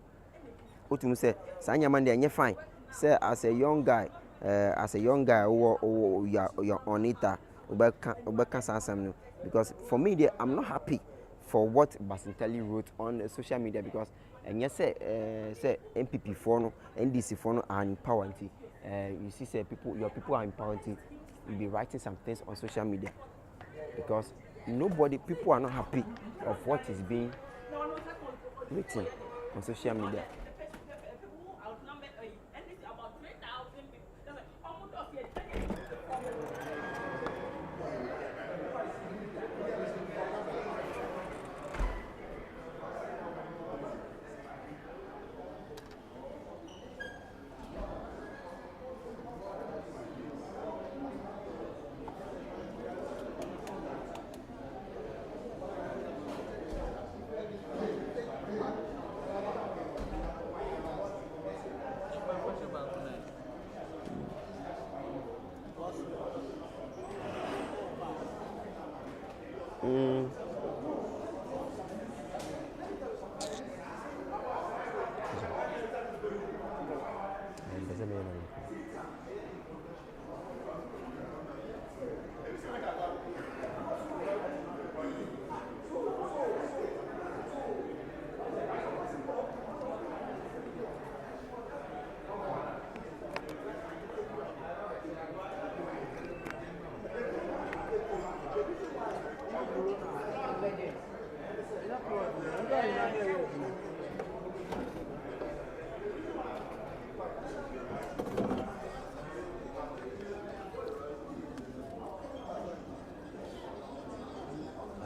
Otumu say sanya man dey fine. Say as a young guy who you're on it because for me I'm not happy for what Basintelli wrote on social media because and yes say NPP for no NDC for no are in power. You see say your people are in power. You'll be writing some things on social media because people are not happy of what is being written on social media.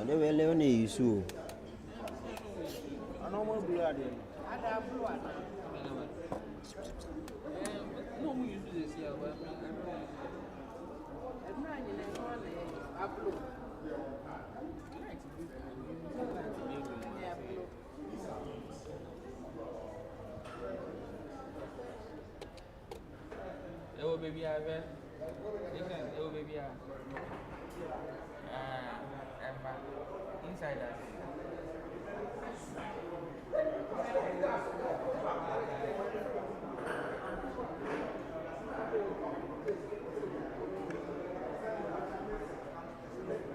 They were learning issue. I know more blue. I have blue. No more use this here. Oh baby, I have it. Oh baby, inside that.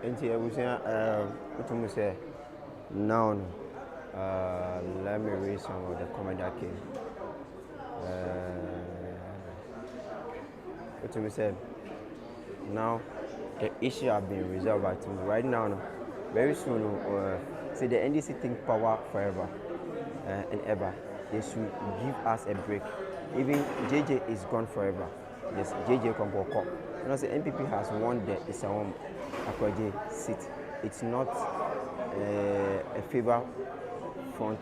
And I was saying, say now, let me read some of the comment that came. What we said now, the issue have been resolved by tomorrow. Right now, very soon, say the NDC think power forever and ever. They should give us a break. Even JJ is gone forever. Yes, JJ can go up. You know, the NPP has won the Nsawam seat. It's not a favor front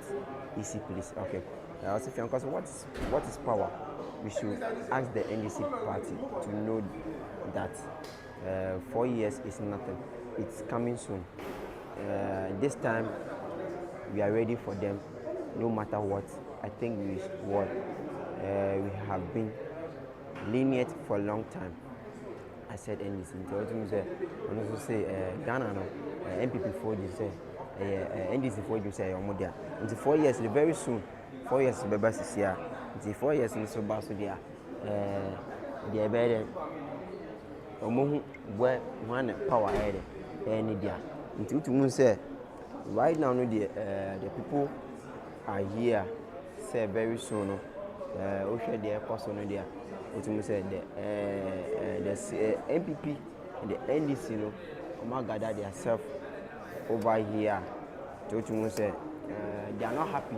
EC police. Okay. I was saying, because what is power? We should ask the NDC party to know that 4 years is nothing. It's coming soon. This time, we are ready for them, no matter what. I think we have been lenient for a long time. I said NDC. I also say Ghana, NPP for you say NDC for you say Omodia. Until 4 years, very soon. 4 years, Beba is here. Until 4 years in so bad, the better where one power head any dia into to say right now no the people are here say very soon share their cost on there to say the MPP and the NDC no gather themselves over here to say they are not happy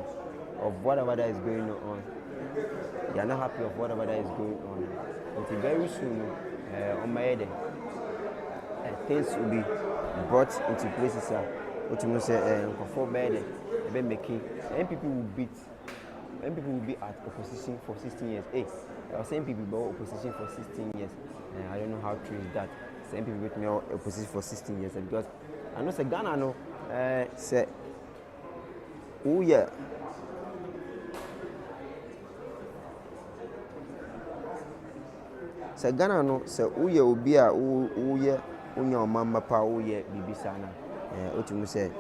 of whatever that is going on. They are not happy of whatever that is going on. Until very soon, on my head, things will be brought into places. What you say, for bed, making, and people will be at opposition for 16 years. Hey, same people be opposition for 16 years. I don't know how true is that. Same people with me opposition for 16 years because I know say Ghana no say oh yeah. Say Ghana no say uye obi a uye unya omamba pa uye bibisa na otumu say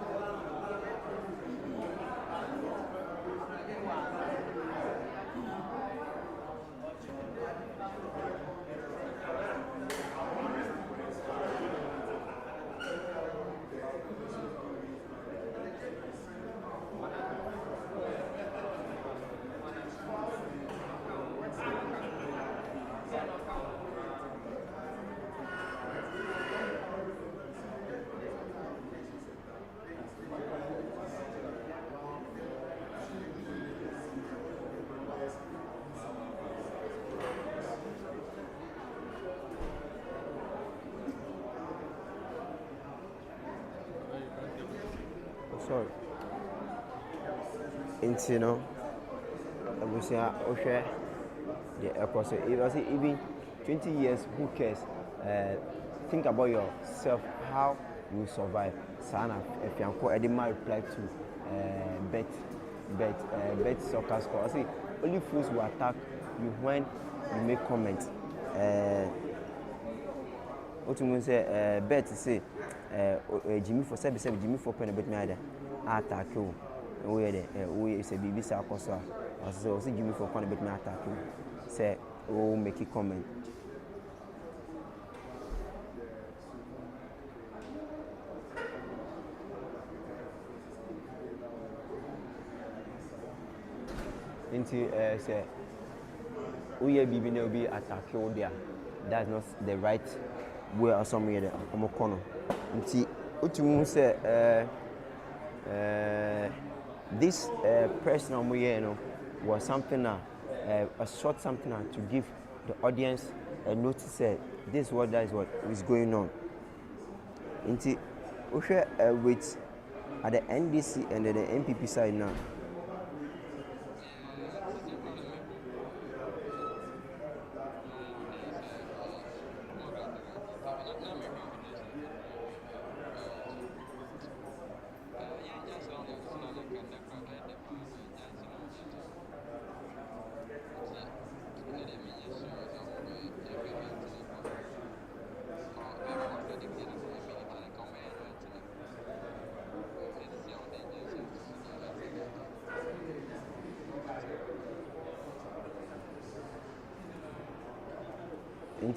sorry. You know, I will say, okay, even 20 years, who cares? Think about yourself, how you survive. Sana, if you are Edema reply to bet soccer score. I see, only fools will attack you when you make comments. What you say? Bet say, Jimmy for 7 Jimmy for pen bet me either attack you. We say baby sa koso. Also see Jimmy for pen bet me attack you. Say make a comment. Into say we baby no be attack you there. That's not the right way or somewhere there. I'm a corner. Nti otumu say this personal way, you know, was something a short something to give the audience a notice. Say this is what is going on. Nti we share with at the NDC and the MPP side now.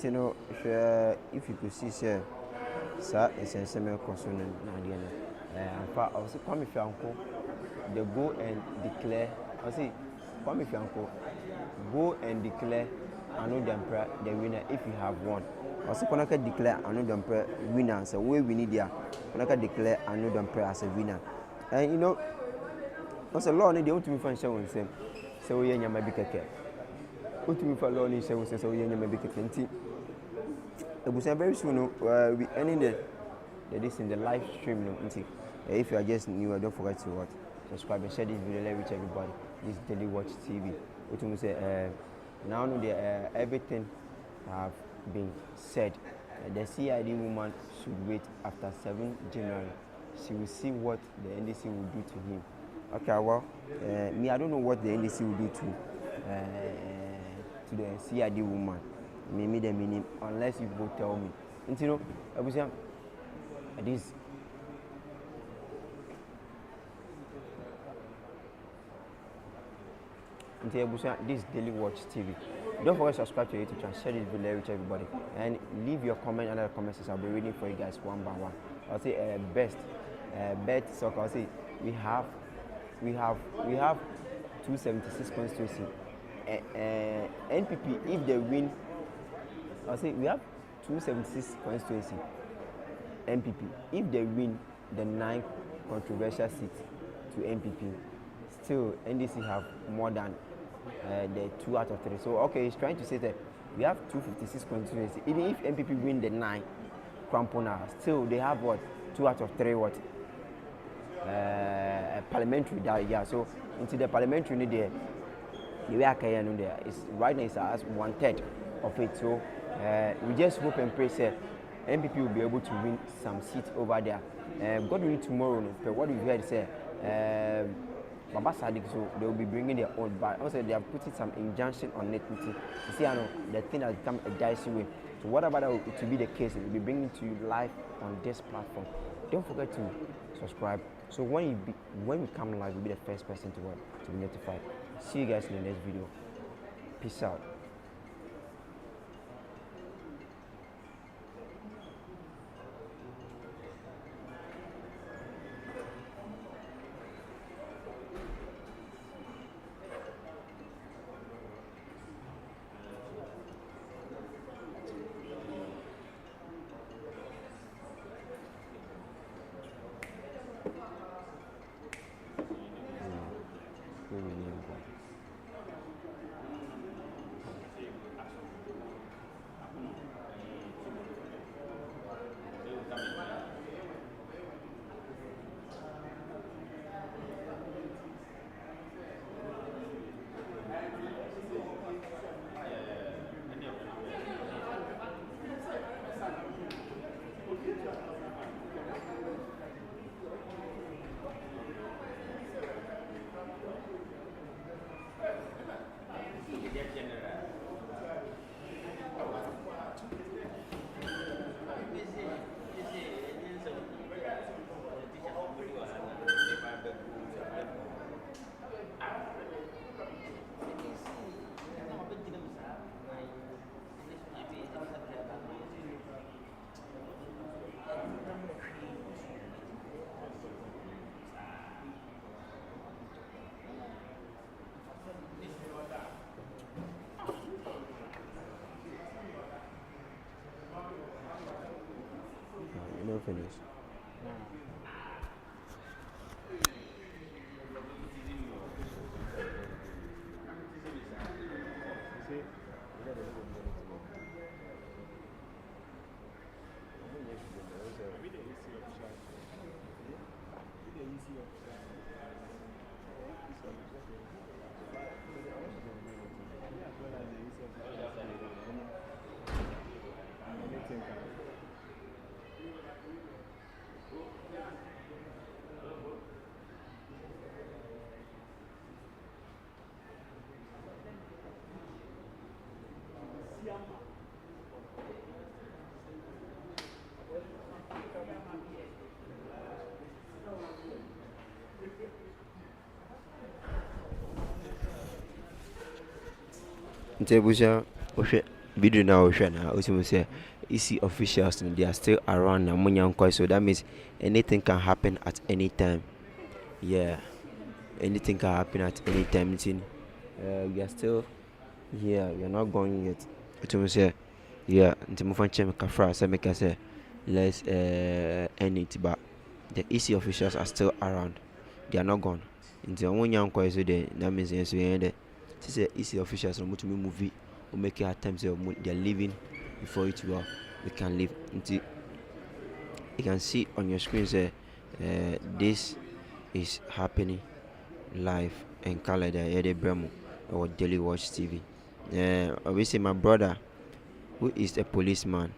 You know, if you could see, sir, it's a semi concern and I also come if your uncle, they go and declare. I see, come if your uncle, go and declare Annor Dompreh the winner if you have won. Also, when I can declare Annor Dompreh winner, so we need there. When I can declare Annor Dompreh as a winner, and you know, what's a law? They want to be fun showing them, so we are maybe keke. What do we follow? Ni say we say so we are maybe keke. It was very soon. We ending this in the live stream. If you are just new, don't forget to subscribe and share this video. Let reach everybody. This is Daily Watch TV. What we say now, everything have been said. The CID woman should wait after 7 January. She will see what the NDC will do to him. Okay, well, me I don't know what the NDC will do to the CID woman. Maybe the meaning unless you go tell me. And you know, I was saying this. This is Daily Watch TV. Don't forget to subscribe to YouTube channel, share this video with everybody, and leave your comment under the comments. I'll be reading for you guys one by one. I'll say bet soccer. I'll say we have 276 constituency. NPP, if they win, I'll say we have 276 constituency. NPP, if they win the 9 controversial seats to NPP, still NDC have more than the 2 out of 3. So okay, he's trying to say that we have 256 constituency. Even if NPP win the 9 crampona, still they have what 2 out of 3 parliamentary that year. So into the parliamentary there, the way I can there is right now is as 1/3 of it. So we just hope and pray that NPP will be able to win some seats over there. God willing tomorrow, what we heard say Baba Sadiq, so they will be bringing their own, but also they have put some injunction on it. You see, I know the thing has become a dicey way. So whatever that to be the case, we'll be bringing to you live on this platform. Don't forget to subscribe. So when we come live, you'll be the first person to be notified. See you guys in the next video. Peace out. Finish. Ntebuja video now say EC officials they are still around Namunyankoi, so that means anything can happen at any time. Yeah, anything can happen at any time. We are still here, we are not going yet. Say yeah, say let's end it, but the EC officials are still around, they are not gone. Namunyankoi, so that means yes, we end it. Say EC officials are to movie or make it at times they are leaving before it will we can leave. You can see on your screen say this is happening live in Canada, Bremo or Daily Watch TV. Obviously my brother who is a policeman,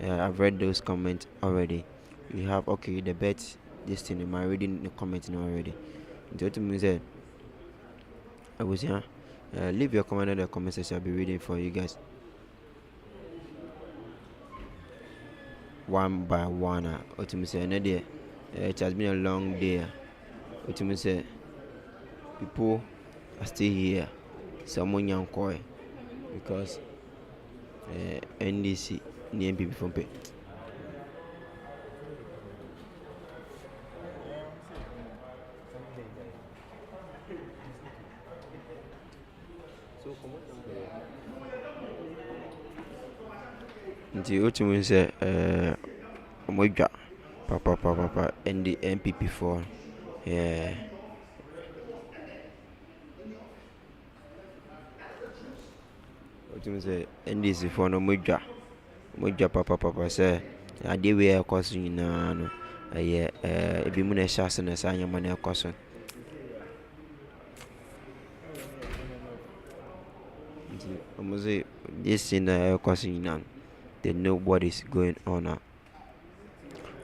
I've read those comments already. You have okay the bet this thing, am I reading the comments already? It means that I was here. Leave your comment in the comment section. I'll be reading for you guys one by one. It has been a long day. People are still here. someone young koi because NDC ni MPP from pay. Nti otumu sɛ ɔmɔdwa papa ndi MPP for otumu sɛ NDC for no ɔmɔdwa papa sɛ adeɛ wei ɛkɔ so nyinaa no ɛyɛ ebi mu na ɛhyɛ ase na saa nyɛma no ɛkɔ so nti ɔmo sɛ this thing na ɛkɔ so nyinaa no they know what is going on now.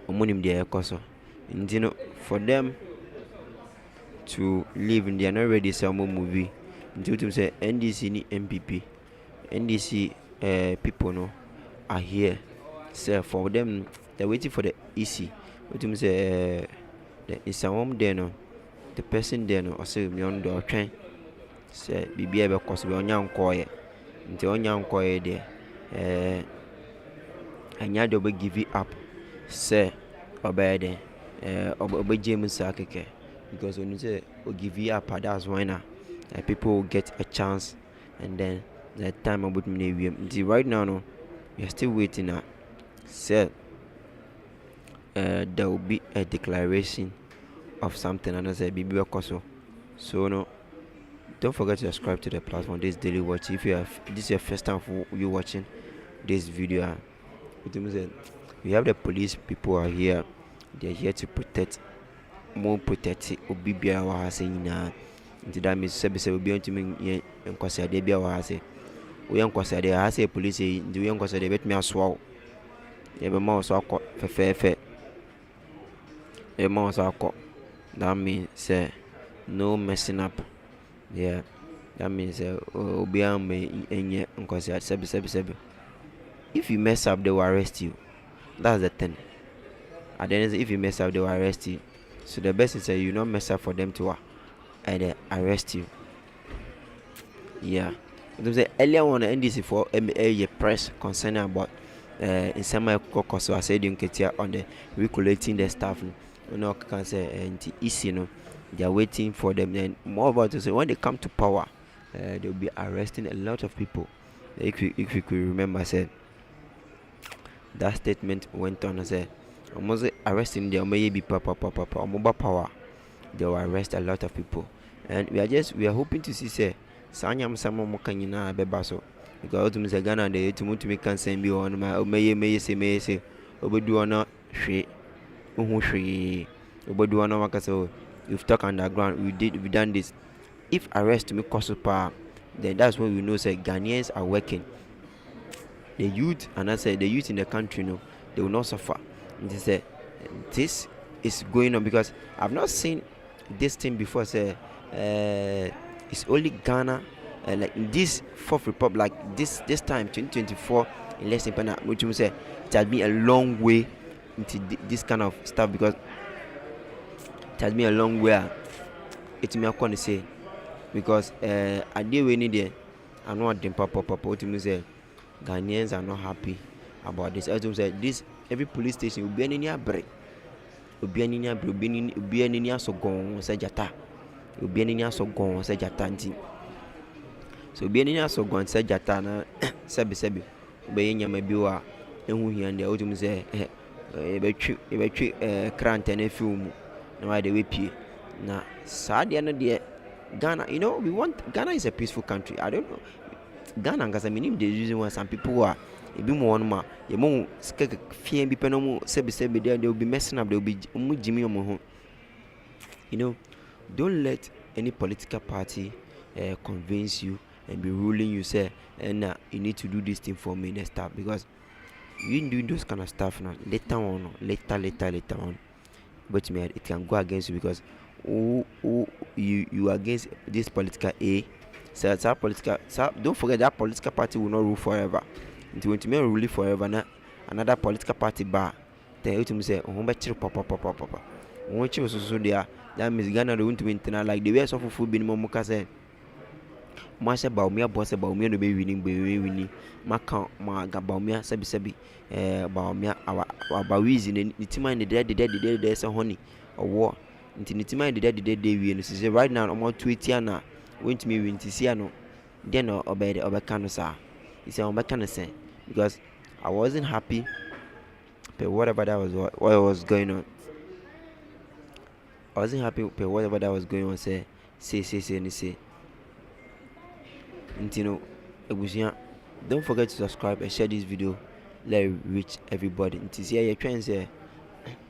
Omonim their coso. You for them to live in they are not ready some movie. Until to say NDC ni MPP. NDC people no are here. So for them they're waiting for the EC. What you say the Nsawam there no. The person there no also me on the train. Say bibi ebe coso be onya nkoye. Until onya nkoye there anya do be give it up say obede obe James Akeke because when you say give it up that's why now people will get a chance and then the time about me right now no we are still waiting now say there will be a declaration of something and I say bibi so no don't forget to subscribe to the platform this daily watch if you have this is your first time for you watching this video. We have the police people are here. They are here to protect, more protect Obibia Wahase na. Into that means Sebese will be on to me and Kwasa de Bia Wahase. We young Kwasa de Hase police, the young Kwasa de bet me a swallow. Every mouse are caught for fair. A mouse are caught. That means say no messing up. Yeah. That means Obia me and yet Kwasa Sebese. If you mess up, they will arrest you. That's the thing. And then if you mess up, they will arrest you. So the best is that you not mess up for them to arrest you. Yeah. Earlier on, NDC for a press concerning about Nsawam so I said on the Re-Collating the staff. You know, can say EC, no, they are waiting for them. And more about to say when they come to power, they will be arresting a lot of people. If you could remember, I said. That statement went on and said, almost arresting the maybe papa mobile power. They will arrest a lot of people. And we are hoping to see say Sanyam Samo Mokanyina Bebaso. Because to Mr. Ghana they to make consent be on my may say Obeduana Shri Shri Obeduana Makaso. We've talked underground, we've done this. If arrest to make cost power, then that's when we know say Ghanaians are working. The youth, and I said the youth in the country, no, they will not suffer. And they say this is going on because I've not seen this thing before. Say it's only Ghana, like in this fourth republic, like this time 2024 in less than which you say it has been a long way into this kind of stuff because it has been a long way. It's me I want to say because I did we need it. I know what them papa what you say. Ghanaians are not happy about this. As I said, this every police station will be any break. Will be any so gone Sajata. Will be any so gone Sajatanti. So be any so gone Sajatana Sebi. Obeying Yamabiwa and who he and the autumn say a crant and a film. No idea whip you. Now, sad the Ghana, you know, we want Ghana is a peaceful country. I don't know. Ghana because I mean the reason why some people who are a bit more on my you fear be penomo sebi there they will be messing up, they will be Jimmy you know, don't let any political party convince you and be ruling you say and you need to do this thing for me and stuff because you doing those kind of stuff now later on but it can go against you because you against this political A. So don't forget that political party will not rule forever. It will not rule forever. Now another political party bar. Then you to say, "Oh, papa." When you so there, that means Ghana don't want to like the way of food being momoka say. Masha Bawumia boss Bawumia no be winning maka ma ga Bawumia sebi Bawumia our reason the team in the dead say honey or war nti the team in the dead we no say right now I'm 20 na went me win to see no then obeka no sir he say obeka no say because I wasn't happy but whatever that was what was going on. I wasn't happy with whatever that was going on. Say, Intino, don't forget to subscribe and share this video. Let it reach everybody. Until see your trends say,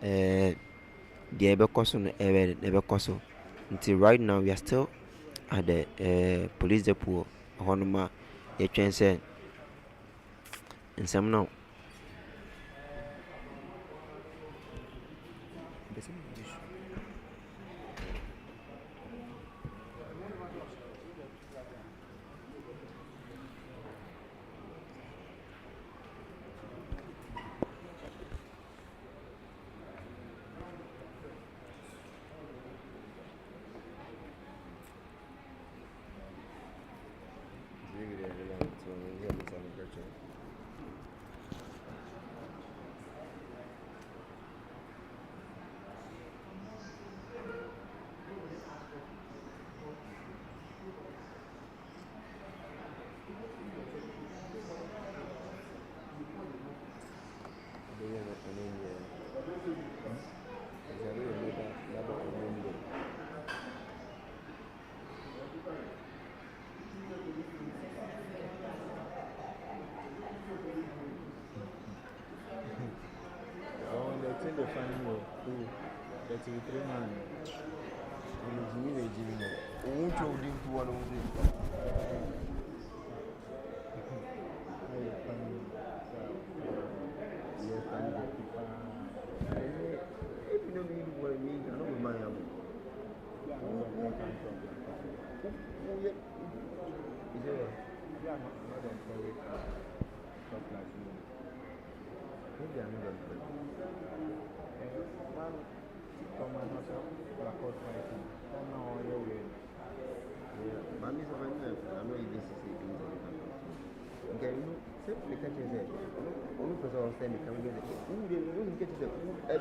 the never coso. Until right now, we are still at the police depot. Honoma, your trends say, and some now. The family who 33 man.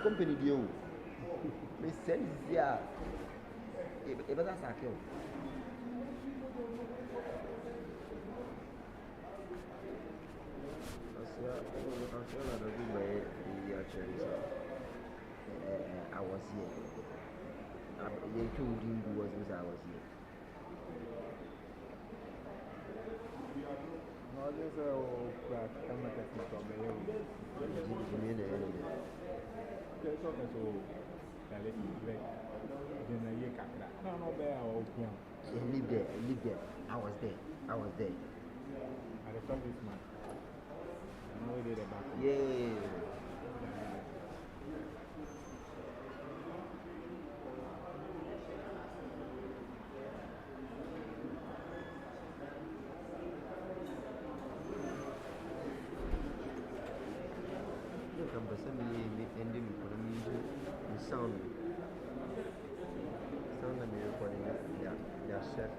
Company deal. They send yeah. It was a cycle. I was here. They told him who was I was here. No, there's a camera technique on the Live there. I was there. I saw this man. I know we did it back. Yeah. Sound and the recording their chef.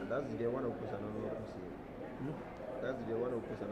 That's the one of course and that's the one of course and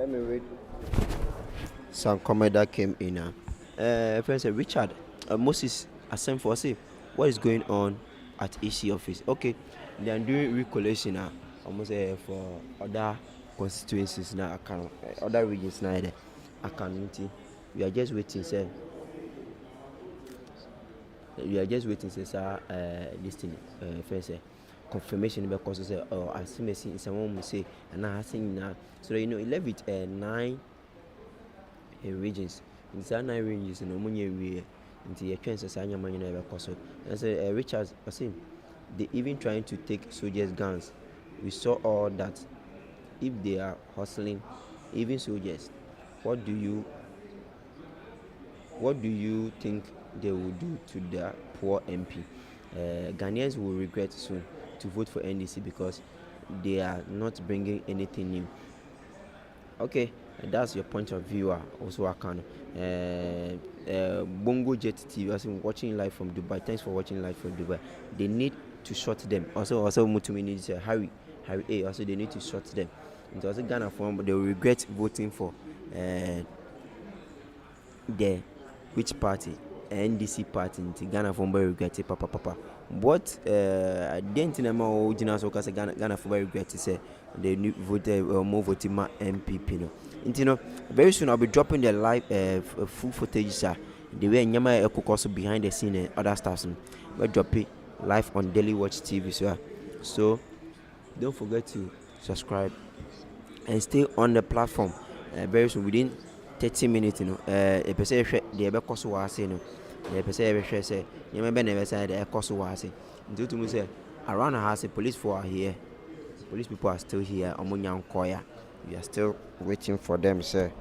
let me read some comment that came in. Friend said, Richard, Moses Asem for say, what is going on at EC office? Okay, they are doing Re-Collation now. Almost for other constituencies now, other regions now. I can't. We are just waiting, sir. We are just waiting, sir. This thing, first, confirmation because say, oh, I see me see someone say, and I see now. So you know, 11 with 9 regions. In these 9 regions, no money we. Into your trends as I am never so. And say Richard, I see they even trying to take soldiers' guns. We saw all that. If they are hustling, even soldiers, what do you think they will do to their poor MP? Ghanaians will regret soon to vote for NDC because they are not bringing anything new. Okay, that's your point of view. Also, I can. Bongo Jet TV, as in watching live from Dubai. Thanks for watching live from Dubai. They need to shut them. Also, Mutumi needs Harry. Also, they need to shut them. It was a Ghana form, but they will regret voting for the which party? NDC party. In Ghana form, but regret it. Papa. What I didn't know original so because Ghana for regret to say they vote more voting my MPP. No, you know, very soon I'll be dropping the live full footage. Sir, the way Nyama also behind the scene and other stuff. We'll drop it live on Daily Watch TV. So don't forget to subscribe and stay on the platform. Very soon, within 30 minutes, you know, a person the Ebekoso was saying, the person say, you remember never said the Ebekoso was saying. Due to me say, around the house, police for are here. Police people are still here. Omonya Nkoya. We are still waiting for them, sir.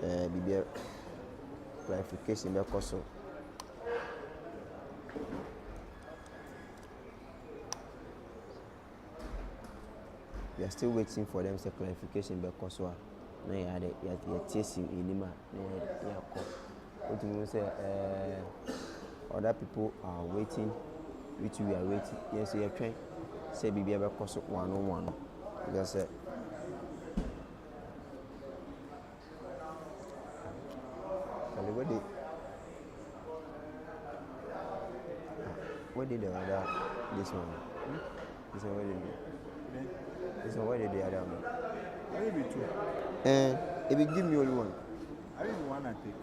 Be clarification Ebekoso. We are still waiting for them to clarification because na ya tesi inima na ya ko. What you say other people are waiting, which we are waiting. Yes, you are trying. Say bibi ebe koso one. Because what did the other this one? This one what did it? This one, why did the other one? Maybe 2. If you give me only one. I really want to take.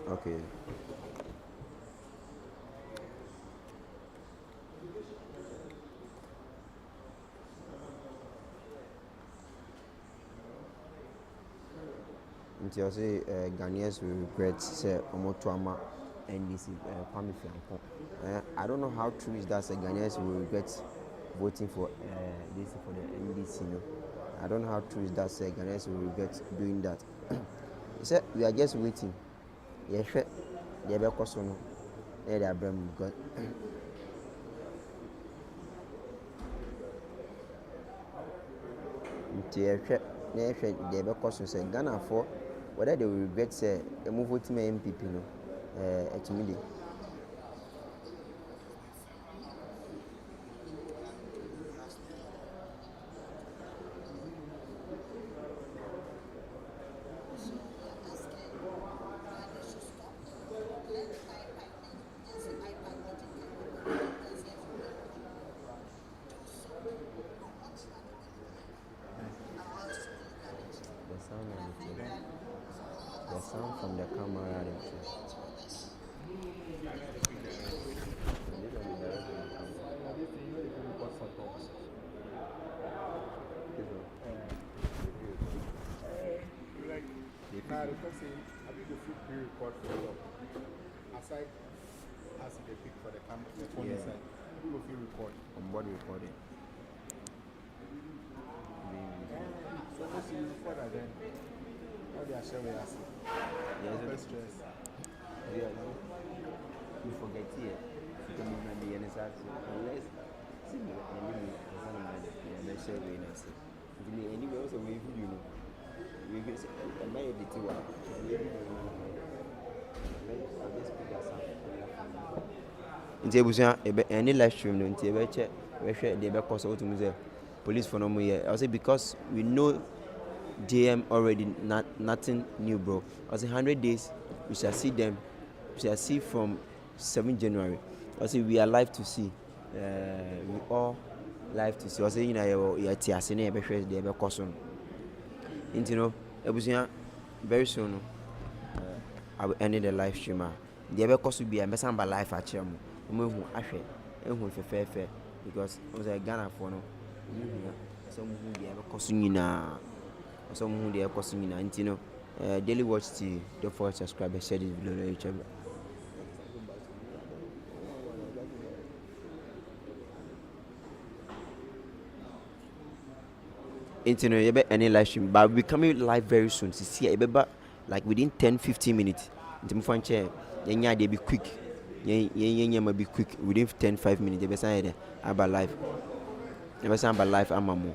Okay. Until say Ghanaians will regret say Omotuama NDC Kwame Fianko. I don't know how true is that Ghanaians will regret voting for this for the NDC. No, I don't know how true is that Ghanaians will regret doing that. He said we are just waiting. Yes, they are because no, they are bring God. They are because say Ghana for whether they will regret say a move voting MPP no. To me. The sound from the camera. Now, the person say, I think the food pre-record for you. Aside, as they pick for the camera, the phone inside, who will feel record? On board recording. So, let's see record again. How they are sharing us. Yes, stress. Yeah, you forget here. You can even be an assassin. Unless, see, let's share with us. Anyway, also, we you know. We will say, and my editor, we will just put us up. nti ebusia any live stream no nti ebe che we hwe de be cause otum say police for no mo here. I say because we know JM already nothing new, bro. I say 100 days we shall see them. We shall see from 7 January. I say we are live to see. We all live to see. I say you know you tiase na be hwe de be cause no. Nti no ebusia very soon I will end the live stream. The ever cause will be a mesamba life at Chemo. Move Ashe, and who fair because I was a Ghana for no. Some who the ever costing you now, or some who they are costing you now. And you know, Daily Watch TV, the first subscriber said it below each other. You know, you bet any live stream, but we coming live very soon. To see, like within 10-15 minutes. Into my chair, they be quick. Yeah, be quick within 10-5 minutes. They be saying about life. They be saying about life. I'm